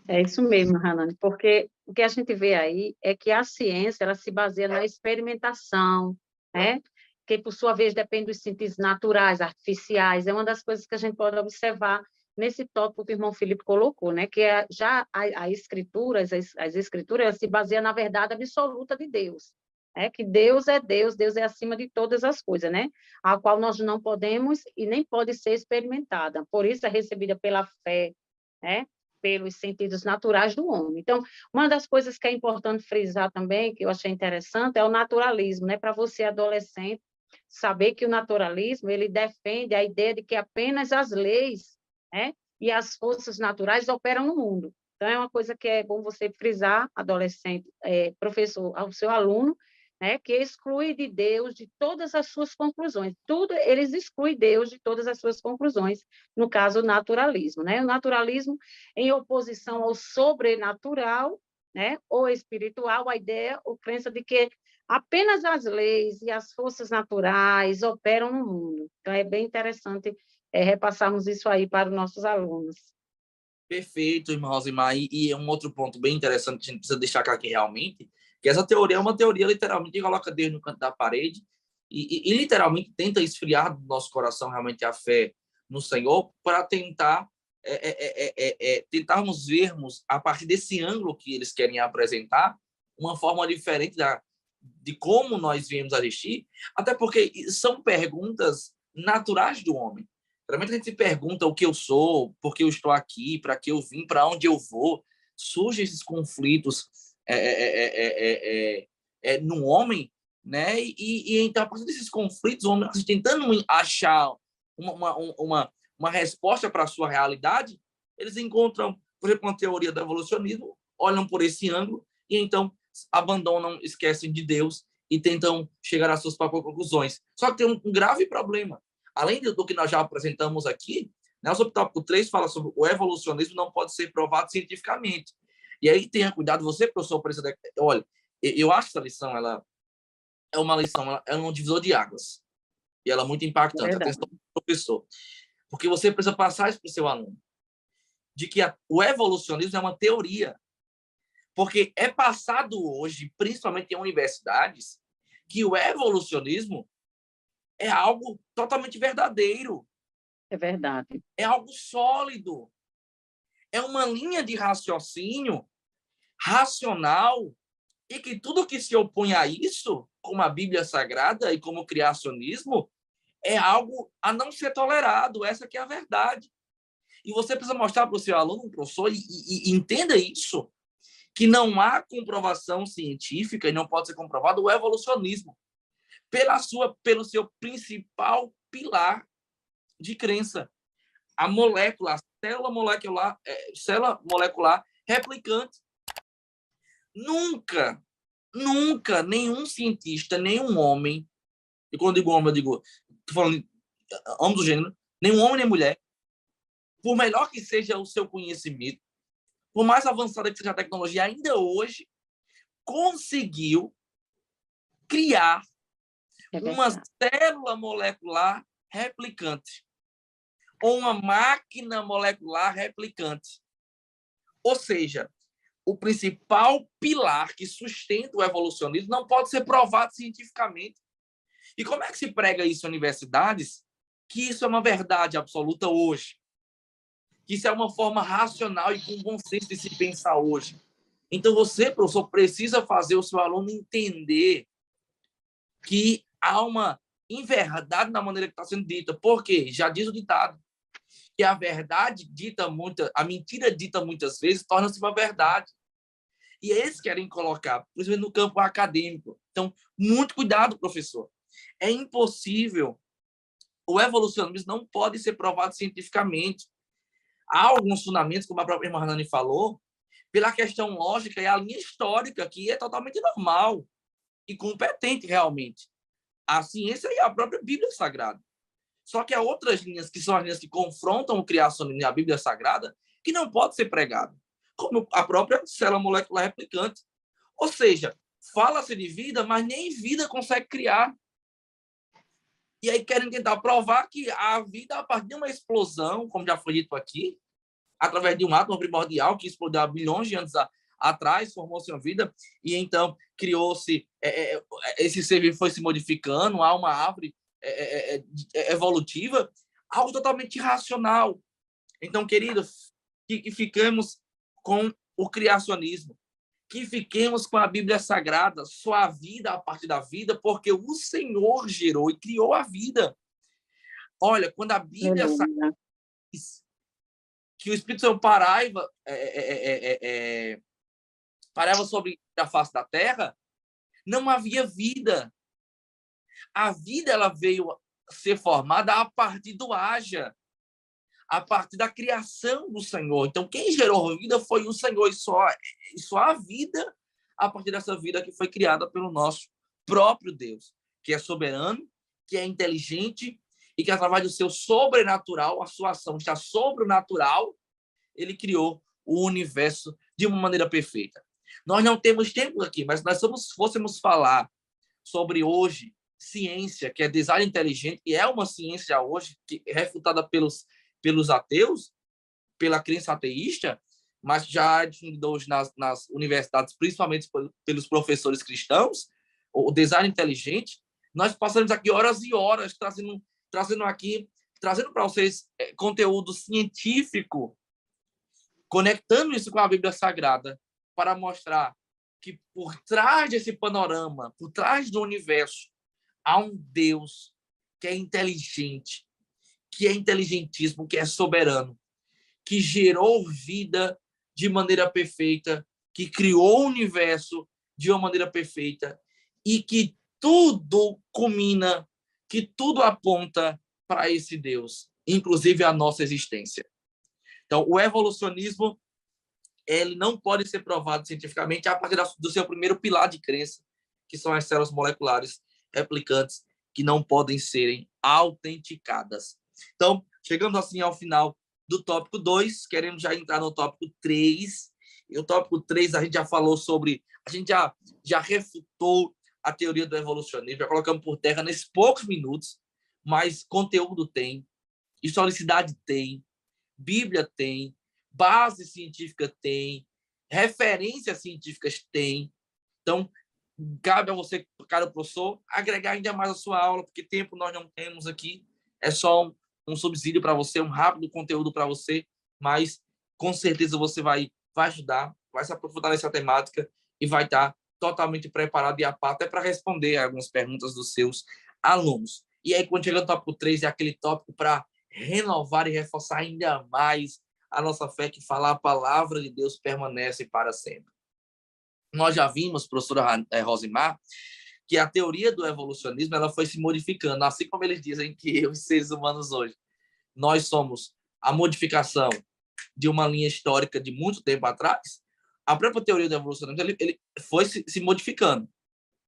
É isso mesmo, Hanane, porque o que a gente vê aí é que a ciência ela se baseia na experimentação, né? Que, por sua vez, depende dos sentidos naturais, artificiais. É uma das coisas que a gente pode observar nesse tópico que o irmão Felipe colocou, né? Que já as escrituras se baseiam na verdade absoluta de Deus. Que Deus é Deus, Deus é acima de todas as coisas, né? A qual nós não podemos e nem pode ser experimentada. Por isso é recebida pela fé, né? Pelos sentidos naturais do homem. Então, uma das coisas que é importante frisar também, que eu achei interessante, é o naturalismo, né? Para você, adolescente, saber que o naturalismo, ele defende a ideia de que apenas as leis, né? E as forças naturais operam no mundo. Então, é uma coisa que é bom você frisar, adolescente, professor, ao seu aluno, né, que exclui de Deus de todas as suas conclusões. Tudo, eles excluem Deus de todas as suas conclusões, no caso, o naturalismo. Né? O naturalismo, em oposição ao sobrenatural, né, ou espiritual, a ideia, ou crença de que apenas as leis e as forças naturais operam no mundo. Então, é bem interessante repassarmos isso aí para os nossos alunos. Perfeito, irmã Rosimar. E um outro ponto bem interessante que a gente precisa destacar aqui realmente, que essa teoria é uma teoria literalmente que coloca Deus no canto da parede e literalmente tenta esfriar do nosso coração realmente a fé no Senhor para tentarmos vermos, a partir desse ângulo que eles querem apresentar, uma forma diferente de como nós viemos a existir, até porque são perguntas naturais do homem. Realmente a gente se pergunta o que eu sou, por que eu estou aqui, para que eu vim, para onde eu vou. Surgem esses conflitos no homem, né? E então, a partir desses conflitos, o homem tentando achar uma resposta para a sua realidade, eles encontram por exemplo, uma teoria do evolucionismo, olham por esse ângulo e então abandonam, esquecem de Deus e tentam chegar às suas próprias conclusões. Só que tem um grave problema. Além do que nós já apresentamos aqui, né, o subtópico 3 fala sobre o evolucionismo não pode ser provado cientificamente. E aí tenha cuidado, você, professor, precisa... Olha, eu acho que essa lição, ela é uma lição, ela é um divisor de águas. E ela é muito impactante. Atenção, professor. Porque você precisa passar isso para o seu aluno. De que o evolucionismo é uma teoria. Porque é passado hoje, principalmente em universidades, que o evolucionismo é algo totalmente verdadeiro. É verdade. É algo sólido. É uma linha de raciocínio racional e que tudo que se opõe a isso, como a Bíblia Sagrada e como o criacionismo, é algo a não ser tolerado. Essa que é a verdade. E você precisa mostrar para o seu aluno, professor, e entenda isso, que não há comprovação científica e não pode ser comprovado o evolucionismo pelo seu principal pilar de crença, a molécula, a célula molecular replicante. Nunca nenhum cientista, nenhum homem, e quando eu digo homem, eu digo, estou falando homem do gênero, nenhum homem nem mulher, por melhor que seja o seu conhecimento, por mais avançada que seja a tecnologia, ainda hoje conseguiu criar uma célula molecular replicante ou uma máquina molecular replicante. Ou seja, o principal pilar que sustenta o evolucionismo não pode ser provado cientificamente. E como é que se prega isso em universidades? Que isso é uma verdade absoluta hoje. Que isso é uma forma racional e com bom senso de se pensar hoje. Então, você, professor, precisa fazer o seu aluno entender que há uma inverdade na maneira que está sendo dita. Por quê? Já diz o ditado. Que a verdade dita a mentira dita muitas vezes torna-se uma verdade. E eles querem colocar, principalmente no campo acadêmico. Então, muito cuidado, professor. É impossível. O evolucionismo não pode ser provado cientificamente. Há alguns fundamentos, como a própria irmã Hernani falou, pela questão lógica e a linha histórica, que é totalmente normal e competente, realmente. A ciência e a própria Bíblia Sagrada. Só que há outras linhas, que são as linhas que confrontam o criacionismo e a Bíblia Sagrada, que não pode ser pregado, como a própria célula molecular replicante. Ou seja, fala-se de vida, mas nem vida consegue criar. E aí querem tentar provar que a vida, a partir de uma explosão, como já foi dito aqui, através de um átomo primordial que explodiu há bilhões de anos atrás, formou-se uma vida, e então criou-se, esse ser vivo foi se modificando, há uma árvore evolutiva, algo totalmente irracional. Então, queridos, que fiquemos com o criacionismo, que fiquemos com a Bíblia Sagrada, só a vida a partir da vida, porque o Senhor gerou e criou a vida. Olha, quando a Bíblia Sagrada diz que o Espírito Santo parava sobre a face da terra, não havia vida. A vida ela veio ser formada a partir do haja, a partir da criação do Senhor. Então, quem gerou vida foi o Senhor, e só a vida a partir dessa vida que foi criada pelo nosso próprio Deus, que é soberano, que é inteligente e que, através do seu sobrenatural, a sua ação está sobrenatural, ele criou o universo de uma maneira perfeita. Nós não temos tempo aqui, mas nós fôssemos falar sobre hoje ciência, que é design inteligente, e é uma ciência hoje que é refutada pelos ateus, pela crença ateísta, mas já é difundida hoje nas universidades, principalmente pelos professores cristãos, o design inteligente. Nós passamos aqui horas e horas trazendo para vocês conteúdo científico, conectando isso com a Bíblia Sagrada, para mostrar que por trás desse panorama, por trás do universo, há um Deus que é inteligente, que é inteligentíssimo, que é soberano, que gerou vida de maneira perfeita, que criou o universo de uma maneira perfeita e que tudo culmina, que tudo aponta para esse Deus, inclusive a nossa existência. Então, o evolucionismo ele não pode ser provado cientificamente a partir do seu primeiro pilar de crença, que são as células moleculares replicantes, que não podem serem autenticadas. Então, chegamos assim ao final do tópico 2, queremos já entrar no tópico 3. E o tópico 3 a gente já falou sobre, a gente já refutou a teoria do evolucionismo, já colocamos por terra nesses poucos minutos, mas conteúdo tem, historicidade tem, Bíblia tem, base científica tem, referências científicas tem. Então, cabe a você, caro professor, agregar ainda mais a sua aula, porque tempo nós não temos aqui, é só um subsídio para você, um rápido conteúdo para você, mas com certeza você vai estudar, vai se aprofundar nessa temática e vai estar totalmente preparado e a par até para responder algumas perguntas dos seus alunos. E aí, quando chega no tópico 3, é aquele tópico para renovar e reforçar ainda mais a nossa fé, que falar a palavra de Deus permanece para sempre. Nós já vimos, professora Rosimar, que a teoria do evolucionismo ela foi se modificando, assim como eles dizem que os seres humanos hoje, nós somos a modificação de uma linha histórica de muito tempo atrás. A própria teoria do evolucionismo ele foi se modificando,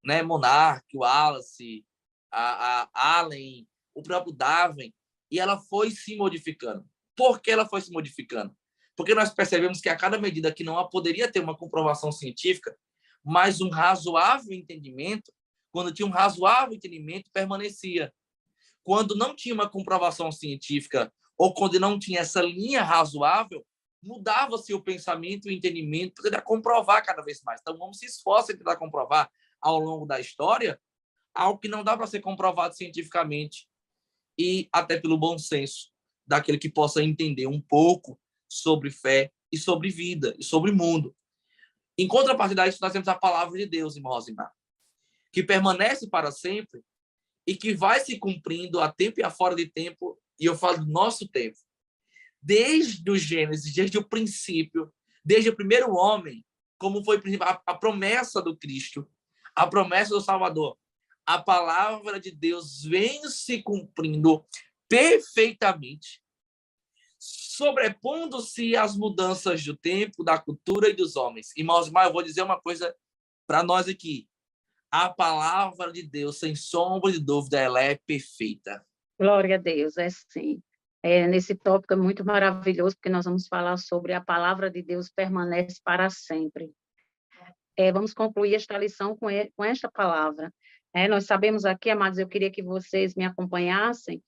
né? Monarch, o Wallace, a Allen, o próprio Darwin, e ela foi se modificando. Por que ela foi se modificando? Porque nós percebemos que a cada medida que não poderia ter uma comprovação científica, mas um razoável entendimento, quando tinha um razoável entendimento, permanecia. Quando não tinha uma comprovação científica ou quando não tinha essa linha razoável, mudava-se o pensamento e o entendimento para tentar comprovar cada vez mais. Então, vamos se esforçar em tentar comprovar ao longo da história algo que não dá para ser comprovado cientificamente e até pelo bom senso daquele que possa entender um pouco sobre fé e sobre vida e sobre mundo. Em contrapartida a isso, nós temos a palavra de Deus, irmão Rosimar, que permanece para sempre e que vai se cumprindo a tempo e a fora de tempo, e eu falo do nosso tempo. Desde o Gênesis, desde o princípio, desde o primeiro homem, como foi a promessa do Cristo, a promessa do Salvador, a palavra de Deus vem se cumprindo perfeitamente, sobrepondo-se às mudanças do tempo, da cultura e dos homens. Irmãos, mas eu vou dizer uma coisa para nós aqui. A palavra de Deus, sem sombra de dúvida, ela é perfeita. Glória a Deus, é sim. Nesse tópico é muito maravilhoso, porque nós vamos falar sobre a palavra de Deus permanece para sempre. Vamos concluir esta lição com esta palavra. Nós sabemos aqui, amados, eu queria que vocês me acompanhassem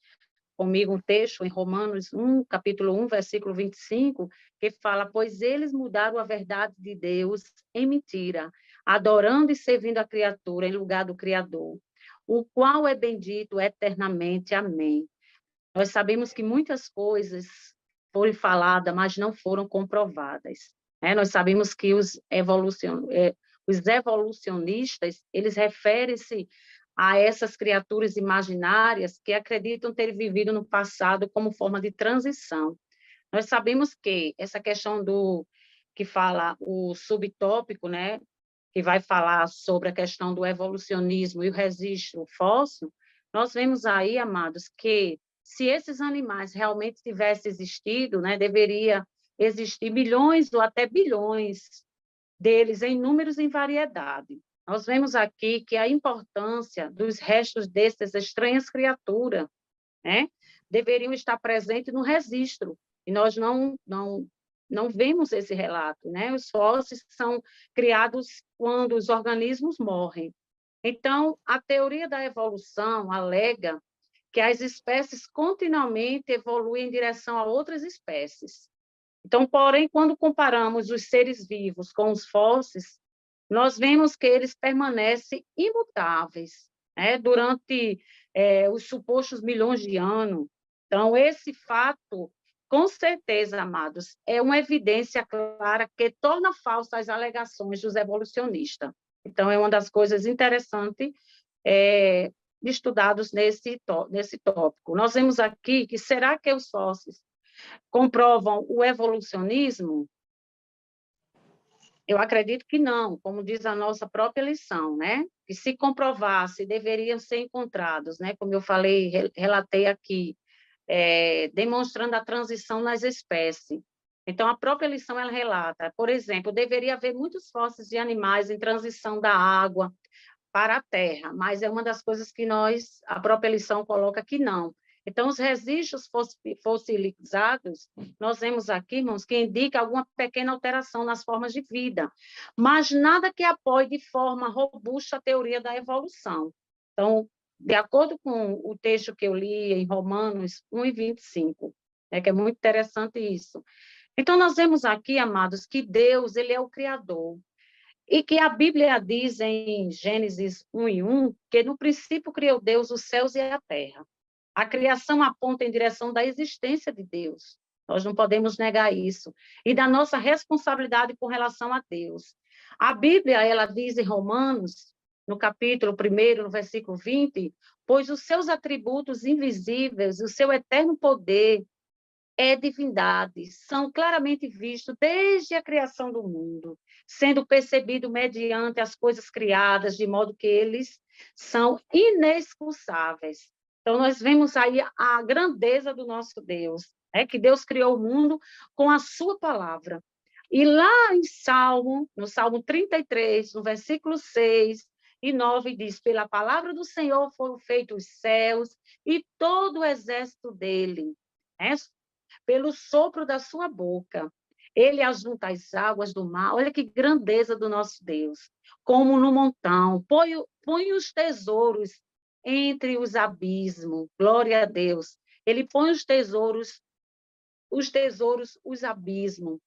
comigo um texto em Romanos 1, capítulo 1, versículo 25, que fala, pois eles mudaram a verdade de Deus em mentira, adorando e servindo a criatura em lugar do Criador, o qual é bendito eternamente. Amém. Nós sabemos que muitas coisas foram faladas, mas não foram comprovadas. Nós sabemos que os evolucionistas, eles referem-se a essas criaturas imaginárias que acreditam ter vivido no passado como forma de transição. Nós sabemos que essa questão que fala o subtópico, né, que vai falar sobre a questão do evolucionismo e o registro fóssil, nós vemos aí, amados, que se esses animais realmente tivessem existido, né, deveria existir milhões ou até bilhões deles em números e em variedade. Nós vemos aqui que a importância dos restos dessas estranhas criaturas, né, deveriam estar presentes no registro, e nós não vemos esse relato, né? Os fósseis são criados quando os organismos morrem. Então, a teoria da evolução alega que as espécies continuamente evoluem em direção a outras espécies. Então, porém, quando comparamos os seres vivos com os fósseis, nós vemos que eles permanecem imutáveis, né, durante os supostos milhões de anos. Então, esse fato, com certeza, amados, é uma evidência clara que torna falsas as alegações dos evolucionistas. Então, é uma das coisas interessantes estudados nesse tópico. Nós vemos aqui que será que os fósseis comprovam o evolucionismo? Eu acredito que não, como diz a nossa própria lição, né? Que se comprovasse, deveriam ser encontrados, né? Como eu falei, relatei aqui, demonstrando a transição nas espécies. Então, a própria lição, ela relata, por exemplo, deveria haver muitos fósseis de animais em transição da água para a terra, mas é uma das coisas que a própria lição coloca que não. Então, os registros fossilizados, nós vemos aqui, irmãos, que indica alguma pequena alteração nas formas de vida, mas nada que apoie de forma robusta a teoria da evolução. Então, de acordo com o texto que eu li em Romanos 1:25, que é muito interessante isso. Então, nós vemos aqui, amados, que Deus, ele é o Criador, e que a Bíblia diz em Gênesis 1:1, que no princípio criou Deus os céus e a terra. A criação aponta em direção da existência de Deus. Nós não podemos negar isso. E da nossa responsabilidade com relação a Deus. A Bíblia, ela diz em Romanos, no capítulo 1, no versículo 20, pois os seus atributos invisíveis, o seu eterno poder, divindade, são claramente vistos desde a criação do mundo, sendo percebido mediante as coisas criadas, de modo que eles são inexcusáveis. Então, nós vemos aí a grandeza do nosso Deus, que Deus criou o mundo com a sua palavra. E lá no Salmo 33, no versículo 6 e 9, diz, pela palavra do Senhor foram feitos os céus e todo o exército dele, pelo sopro da sua boca. Ele ajunta as águas do mar. Olha que grandeza do nosso Deus. Como no montão. Põe os tesouros entre os abismos. Glória a Deus. Ele põe os tesouros, os abismos.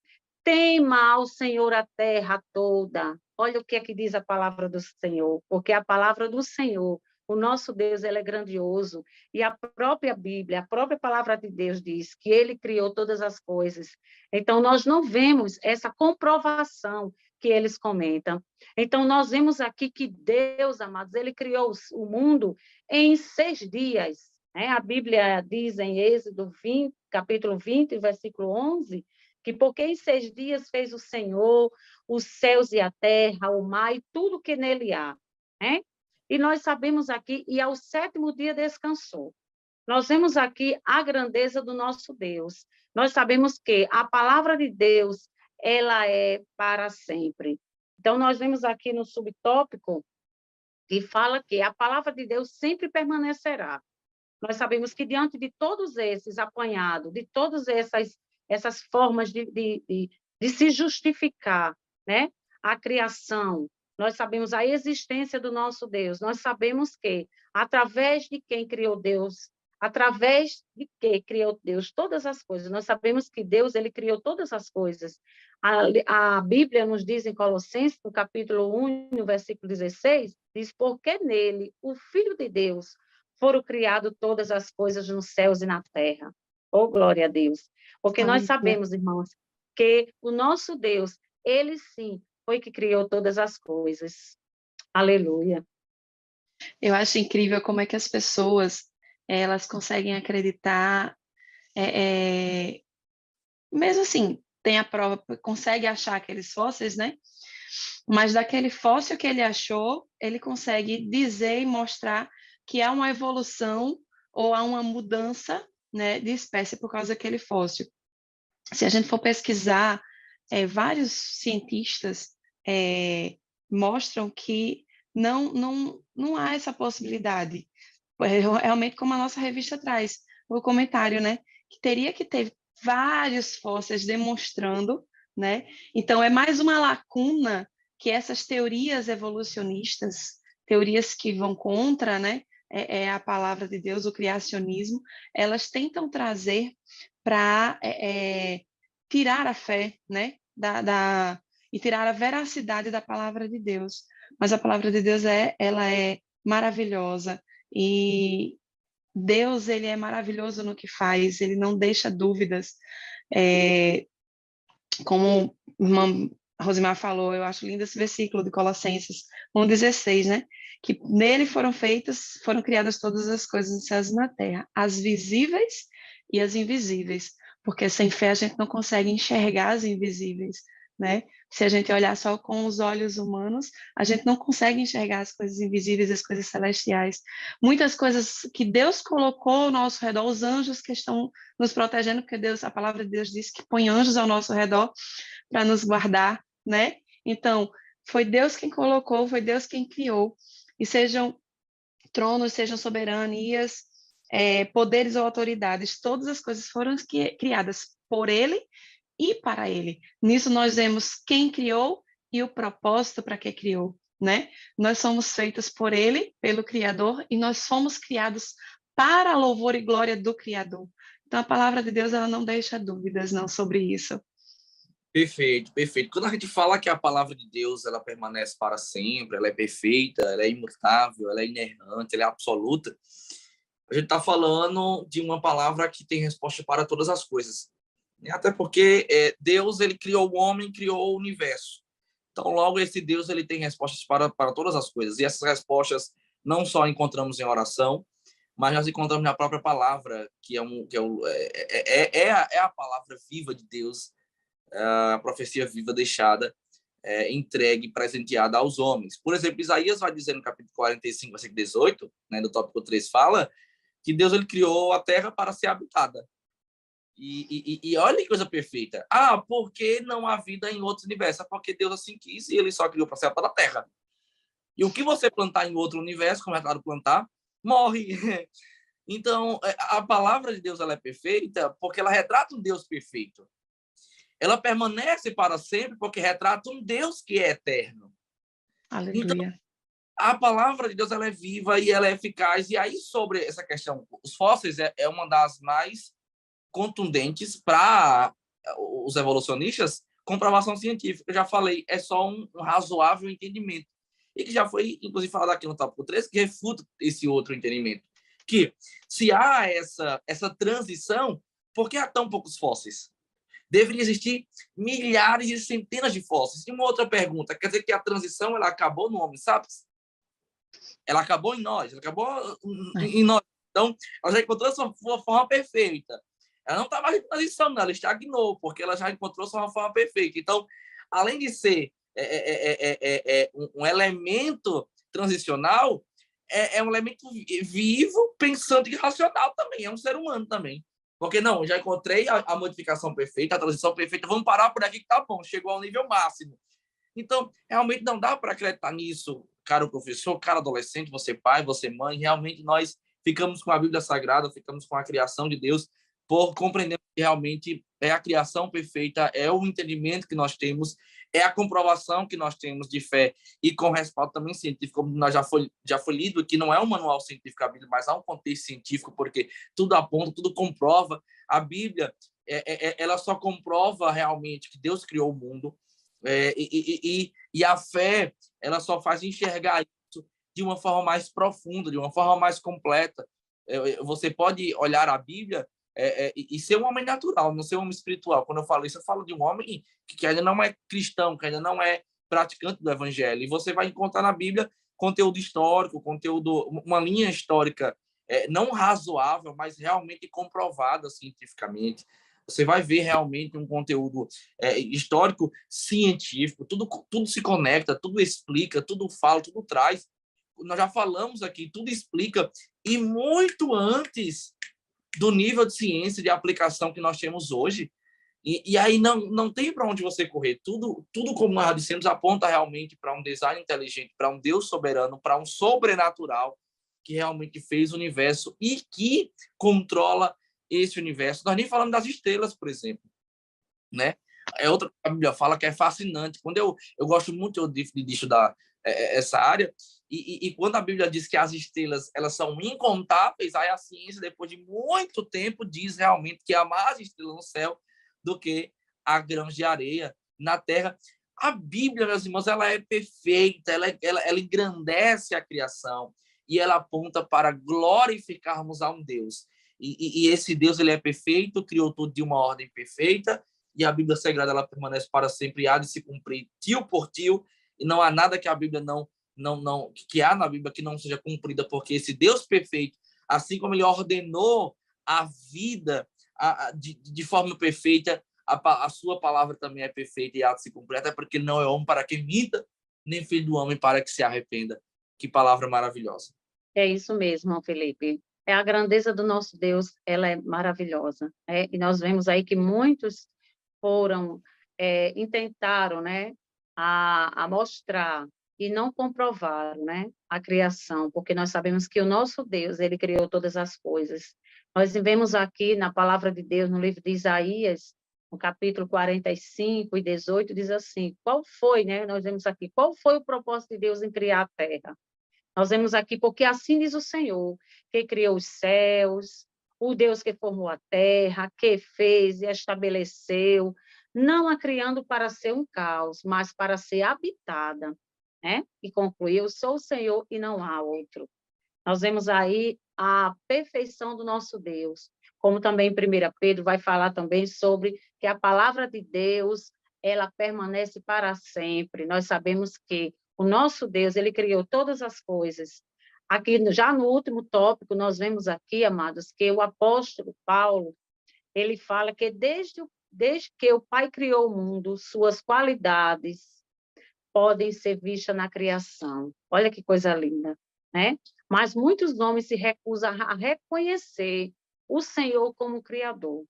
Tema ao Senhor a terra toda. Olha o que é que diz a palavra do Senhor. Porque a palavra do Senhor, o nosso Deus, ele é grandioso. E a própria Bíblia, a própria palavra de Deus diz que ele criou todas as coisas. Então, nós não vemos essa comprovação que eles comentam. Então, nós vemos aqui que Deus, amados, ele criou o mundo em 6 dias. A Bíblia diz em Êxodo 20, capítulo 20, versículo 11, que porque em 6 dias fez o Senhor os céus e a terra, o mar e tudo que nele há. E nós sabemos aqui, e ao 7º dia descansou. Nós vemos aqui a grandeza do nosso Deus. Nós sabemos que a palavra de Deus, ela é para sempre. Então, nós vemos aqui no subtópico que fala que a palavra de Deus sempre permanecerá. Nós sabemos que diante de todos esses apanhados, de todas essas formas de se justificar, a criação, nós sabemos a existência do nosso Deus, nós sabemos que, através de quem criou Deus, através de quem criou Deus todas as coisas, nós sabemos que Deus, ele criou todas as coisas. A Bíblia nos diz em Colossenses, no capítulo 1, no versículo 16, diz, porque nele, o Filho de Deus, foram criadas todas as coisas nos céus e na terra. Oh, glória a Deus. Porque nós sabemos, irmãos, que o nosso Deus, ele sim, foi que criou todas as coisas. Aleluia. Eu acho incrível como é que as pessoas, elas conseguem acreditar, mesmo assim, tem a prova, consegue achar aqueles fósseis, mas daquele fóssil que ele achou, ele consegue dizer e mostrar que há uma evolução ou há uma mudança, de espécie por causa daquele fóssil. Se a gente for pesquisar, vários cientistas mostram que não há essa possibilidade. Realmente, como a nossa revista traz, o comentário, que teria que ter vários fósseis demonstrando, Então, é mais uma lacuna que essas teorias evolucionistas, teorias que vão contra, a palavra de Deus, o criacionismo, elas tentam trazer para tirar a fé, e tirar a veracidade da palavra de Deus. Mas a palavra de Deus ela é maravilhosa, e Deus, ele é maravilhoso no que faz, ele não deixa dúvidas. Como a irmã Rosimar falou, eu acho lindo esse versículo de Colossenses 1:16, que nele foram criadas todas as coisas nos céus e na terra, as visíveis e as invisíveis, porque sem fé a gente não consegue enxergar os invisíveis, né? Se a gente olhar só com os olhos humanos, a gente não consegue enxergar as coisas invisíveis, as coisas celestiais. Muitas coisas que Deus colocou ao nosso redor, os anjos que estão nos protegendo, porque Deus, a palavra de Deus diz que põe anjos ao nosso redor para nos guardar, né? Então, foi Deus quem colocou, foi Deus quem criou. E sejam tronos, sejam soberanias, poderes ou autoridades, todas as coisas foram criadas por Ele e para Ele. Nisso nós vemos quem criou e o propósito para que criou, né? Nós somos feitos por Ele, pelo Criador, e nós fomos criados para a louvor e glória do Criador. Então a palavra de Deus ela não deixa dúvidas não sobre isso. Perfeito, perfeito. Quando a gente fala que a palavra de Deus ela permanece para sempre, ela é perfeita, ela é imutável, ela é inerrante, ela é absoluta, a gente está falando de uma palavra que tem resposta para todas as coisas. Até porque Deus ele criou o homem, criou o universo. Então, logo, esse Deus ele tem respostas para todas as coisas. E essas respostas não só encontramos em oração, mas nós encontramos na própria palavra, que é a palavra viva de Deus, a profecia viva deixada, entregue, presenteada aos homens. Por exemplo, Isaías vai dizer no capítulo 45, versículo 18, né, do tópico 3, fala que Deus ele criou a terra para ser habitada. E olha que coisa perfeita. Ah, por que não há vida em outros universos? É porque Deus assim quis e ele só criou para ser habitada a terra. E o que você plantar em outro universo, como é claro plantar, morre. Então, a palavra de Deus ela é perfeita porque ela retrata um Deus perfeito. Ela permanece para sempre porque retrata um Deus que é eterno. Aleluia. Então, a palavra de Deus ela é viva e ela é eficaz. E aí, sobre essa questão, os fósseis é uma das mais contundentes para os evolucionistas, comprovação científica. Eu já falei, é só um razoável entendimento. E que já foi, inclusive, falado aqui no tópico 3, que refuta esse outro entendimento. Que se há essa transição, por que há tão poucos fósseis? Deveria existir milhares e centenas de fósseis. E uma outra pergunta, quer dizer que a transição ela acabou no homem, sabe? Ela acabou em nós, ela acabou em nós. Então, ela já encontrou a sua forma perfeita. Ela não está mais em transição, não, ela estagnou, porque ela já encontrou a sua forma perfeita. Então, além de ser um elemento transicional, é um elemento vivo, pensante e racional também, é um ser humano também. Porque não, já encontrei a modificação perfeita, a transição perfeita, vamos parar por aqui que tá bom, chegou ao nível máximo. Então, realmente não dá para acreditar nisso, caro professor, caro adolescente, você pai, você mãe, realmente nós ficamos com a Bíblia Sagrada, ficamos com a criação de Deus, por compreender que realmente é a criação perfeita, é o entendimento que nós temos, é a comprovação que nós temos de fé e com respaldo também científico, como nós já foi lido, que não é um manual científico a Bíblia, mas há um contexto científico, porque tudo aponta, tudo comprova. A Bíblia, ela só comprova realmente que Deus criou o mundo, e a fé, ela só faz enxergar isso de uma forma mais profunda, de uma forma mais completa. Você pode olhar a Bíblia e ser um homem natural, não ser um homem espiritual. Quando eu falo isso, eu falo de um homem que ainda não é cristão, que ainda não é praticante do evangelho. E você vai encontrar na Bíblia conteúdo histórico, uma linha histórica não razoável, mas realmente comprovada cientificamente. Você vai ver realmente um conteúdo histórico, científico, tudo se conecta, tudo explica, tudo fala, tudo traz. Nós já falamos aqui, tudo explica, e muito antes do nível de ciência, de aplicação que nós temos hoje. E aí não tem para onde você correr. Tudo, como nós dissemos, aponta realmente para um design inteligente, para um Deus soberano, para um sobrenatural que realmente fez o universo e que controla esse universo. Nós nem falamos das estrelas, por exemplo, né? É outra que a Bíblia fala que é fascinante. Quando eu gosto muito de estudar essa área, e quando a Bíblia diz que as estrelas elas são incontáveis, aí a ciência, depois de muito tempo, diz realmente que há mais estrelas no céu do que há grãos de areia na terra. A Bíblia, meus irmãos, ela é perfeita, ela engrandece a criação e ela aponta para glorificarmos a um Deus. E esse Deus ele é perfeito, criou tudo de uma ordem perfeita, e a Bíblia Sagrada ela permanece para sempre, há de se cumprir tio por tio, e não há nada que a Bíblia que há na Bíblia que não seja cumprida, porque esse Deus perfeito, assim como ele ordenou a vida de forma perfeita. A sua palavra também é perfeita e há de se cumprir, até porque não é homem para que minta, nem filho do homem para que se arrependa. Que palavra maravilhosa. É isso mesmo, irmão Felipe. É a grandeza do nosso Deus, ela é maravilhosa. E nós vemos aí que muitos foram, intentaram, né, a mostrar e não comprovaram, né, a criação, porque nós sabemos que o nosso Deus, ele criou todas as coisas. Nós vemos aqui na palavra de Deus, no livro de Isaías, no capítulo 45 e 18, diz assim, qual foi, né, nós vemos aqui, qual foi o propósito de Deus em criar a terra? Nós vemos aqui, porque assim diz o Senhor, que criou os céus, o Deus que formou a terra, que fez e estabeleceu, não a criando para ser um caos, mas para ser habitada, né? E concluiu, sou o Senhor e não há outro. Nós vemos aí a perfeição do nosso Deus, como também 1 Pedro vai falar também sobre que a palavra de Deus, ela permanece para sempre. Nós sabemos que o nosso Deus, ele criou todas as coisas. Aqui, já no último tópico, nós vemos aqui, amados, que o apóstolo Paulo, ele fala que desde que o Pai criou o mundo, suas qualidades podem ser vistas na criação. Olha que coisa linda, né? Mas muitos homens se recusam a reconhecer o Senhor como Criador.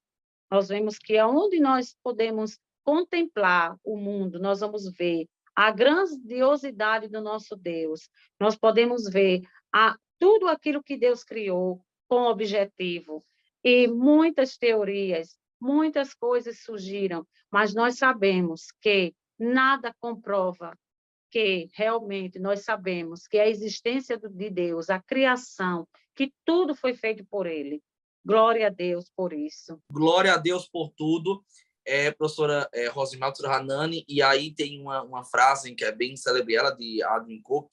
Nós vemos que aonde nós podemos contemplar o mundo, nós vamos ver a grandiosidade do nosso Deus. Nós podemos ver tudo aquilo que Deus criou com objetivo. E muitas teorias, muitas coisas surgiram, mas nós sabemos que nada comprova que realmente nós sabemos que a existência de Deus, a criação, que tudo foi feito por Ele. Glória a Deus por isso. Glória a Deus por tudo. Professora Rosimar Hanani, e aí tem uma frase que é bem célebre, ela de Adam Cook,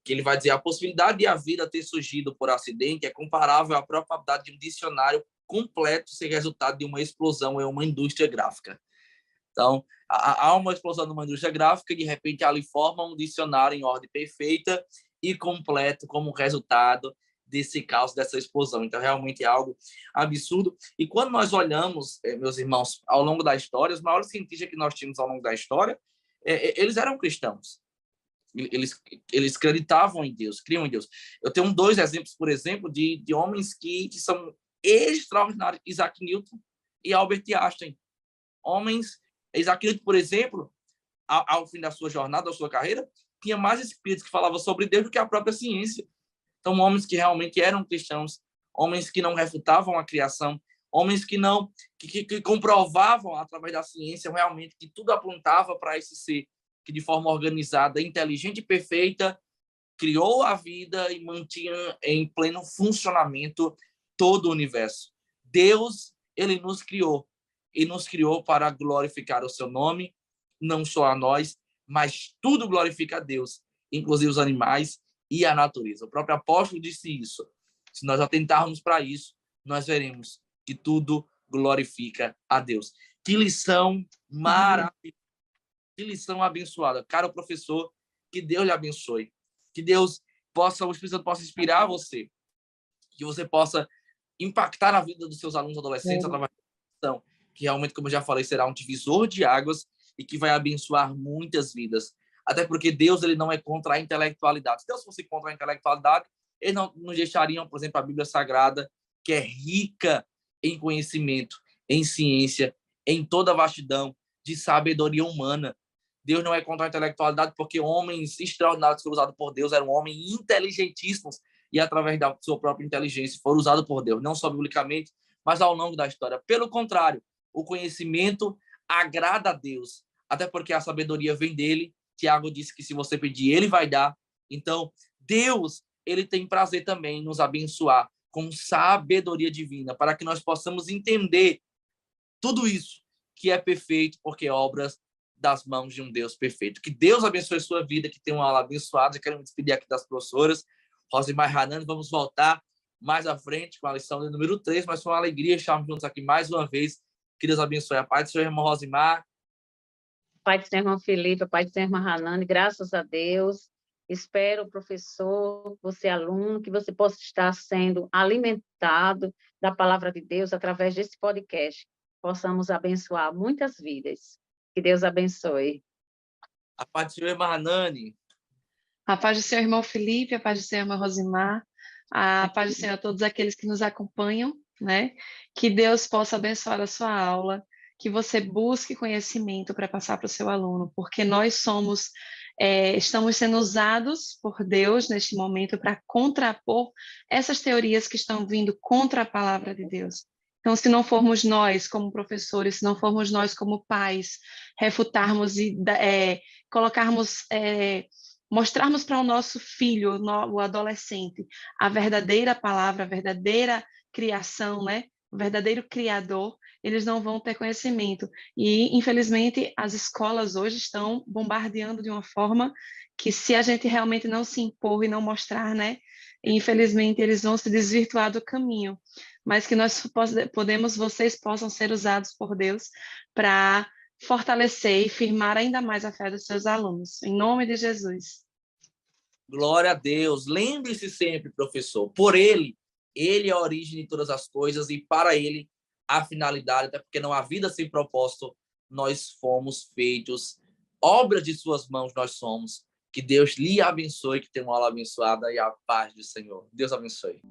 que ele vai dizer: a possibilidade de a vida ter surgido por acidente é comparável à probabilidade de um dicionário completo ser resultado de uma explosão em uma indústria gráfica. Então, há uma explosão numa indústria gráfica e, de repente, ali forma um dicionário em ordem perfeita e completo como resultado desse caos, dessa explosão. Então, realmente é algo absurdo. E quando nós olhamos, meus irmãos, ao longo da história, os maiores cientistas que nós tínhamos ao longo da história, eles eram cristãos. Eles acreditavam em Deus, criam em Deus. Eu tenho 2 exemplos, por exemplo, de homens que são extraordinários: Isaac Newton e Albert Einstein. Homens, Isaac Newton, por exemplo, ao fim da sua jornada, da sua carreira, tinha mais espíritos que falavam sobre Deus do que a própria ciência. Então, homens que realmente eram cristãos, homens que não refutavam a criação, homens que não que comprovavam através da ciência realmente que tudo apontava para esse ser que, de forma organizada, inteligente e perfeita, criou a vida e mantinha em pleno funcionamento todo o universo. Deus, ele nos criou, e nos criou para glorificar o seu nome, não só a nós, mas tudo glorifica a Deus, inclusive os animais e a natureza. O próprio apóstolo disse isso. Se nós atentarmos para isso, nós veremos que tudo glorifica a Deus. Que lição maravilhosa, que lição abençoada. Caro professor, que Deus lhe abençoe. Que Deus possa, o Espírito Santo possa inspirar você, que você possa impactar na vida dos seus alunos adolescentes através da educação, que realmente, como eu já falei, será um divisor de águas e que vai abençoar muitas vidas. Até porque Deus, ele não é contra a intelectualidade. Se Deus fosse contra a intelectualidade, ele não nos deixaria, por exemplo, a Bíblia Sagrada, que é rica em conhecimento, em ciência, em toda a vastidão de sabedoria humana. Deus não é contra a intelectualidade, porque homens extraordinários que foram usados por Deus eram homens inteligentíssimos e, através da sua própria inteligência, foram usados por Deus, não só biblicamente, mas ao longo da história. Pelo contrário, o conhecimento agrada a Deus, até porque a sabedoria vem dele. Tiago disse que se você pedir, ele vai dar. Então, Deus, ele tem prazer também em nos abençoar com sabedoria divina, para que nós possamos entender tudo isso que é perfeito, porque é obras das mãos de um Deus perfeito. Que Deus abençoe a sua vida, que tenha uma aula abençoada. Eu quero me despedir aqui das professoras Rosimar e Hanani. Vamos voltar mais à frente com a lição de número 3, mas foi uma alegria estarmos juntos aqui mais uma vez. Que Deus abençoe. A paz do seu irmão Rosimar. Pai do seu irmão Felipe, Pai do seu irmão Hanani, graças a Deus. Espero, professor, você aluno, que você possa estar sendo alimentado da palavra de Deus através desse podcast. Possamos abençoar muitas vidas. Que Deus abençoe. A paz do Senhor, irmã Hanani. A paz do Senhor, irmão Felipe, a paz do Senhor, irmã Rosimar, a paz do Senhor a todos aqueles que nos acompanham, né? Que Deus possa abençoar a sua aula, que você busque conhecimento para passar para o seu aluno, porque nós estamos sendo usados por Deus neste momento para contrapor essas teorias que estão vindo contra a palavra de Deus. Então, se não formos nós como professores, se não formos nós como pais, refutarmos e colocarmos mostrarmos para o nosso filho, o adolescente, a verdadeira palavra, a verdadeira criação, né? O verdadeiro criador, eles não vão ter conhecimento. E, infelizmente, as escolas hoje estão bombardeando de uma forma que, se a gente realmente não se impor e não mostrar, né? Infelizmente, eles vão se desvirtuar do caminho. Mas que vocês possam ser usados por Deus para fortalecer e firmar ainda mais a fé dos seus alunos. Em nome de Jesus. Glória a Deus. Lembre-se sempre, professor, ele é a origem de todas as coisas e para ele a finalidade, até porque não há vida sem propósito, nós fomos feitos, obras de suas mãos nós somos. Que Deus lhe abençoe, que tenha uma aula abençoada e a paz do Senhor. Deus abençoe.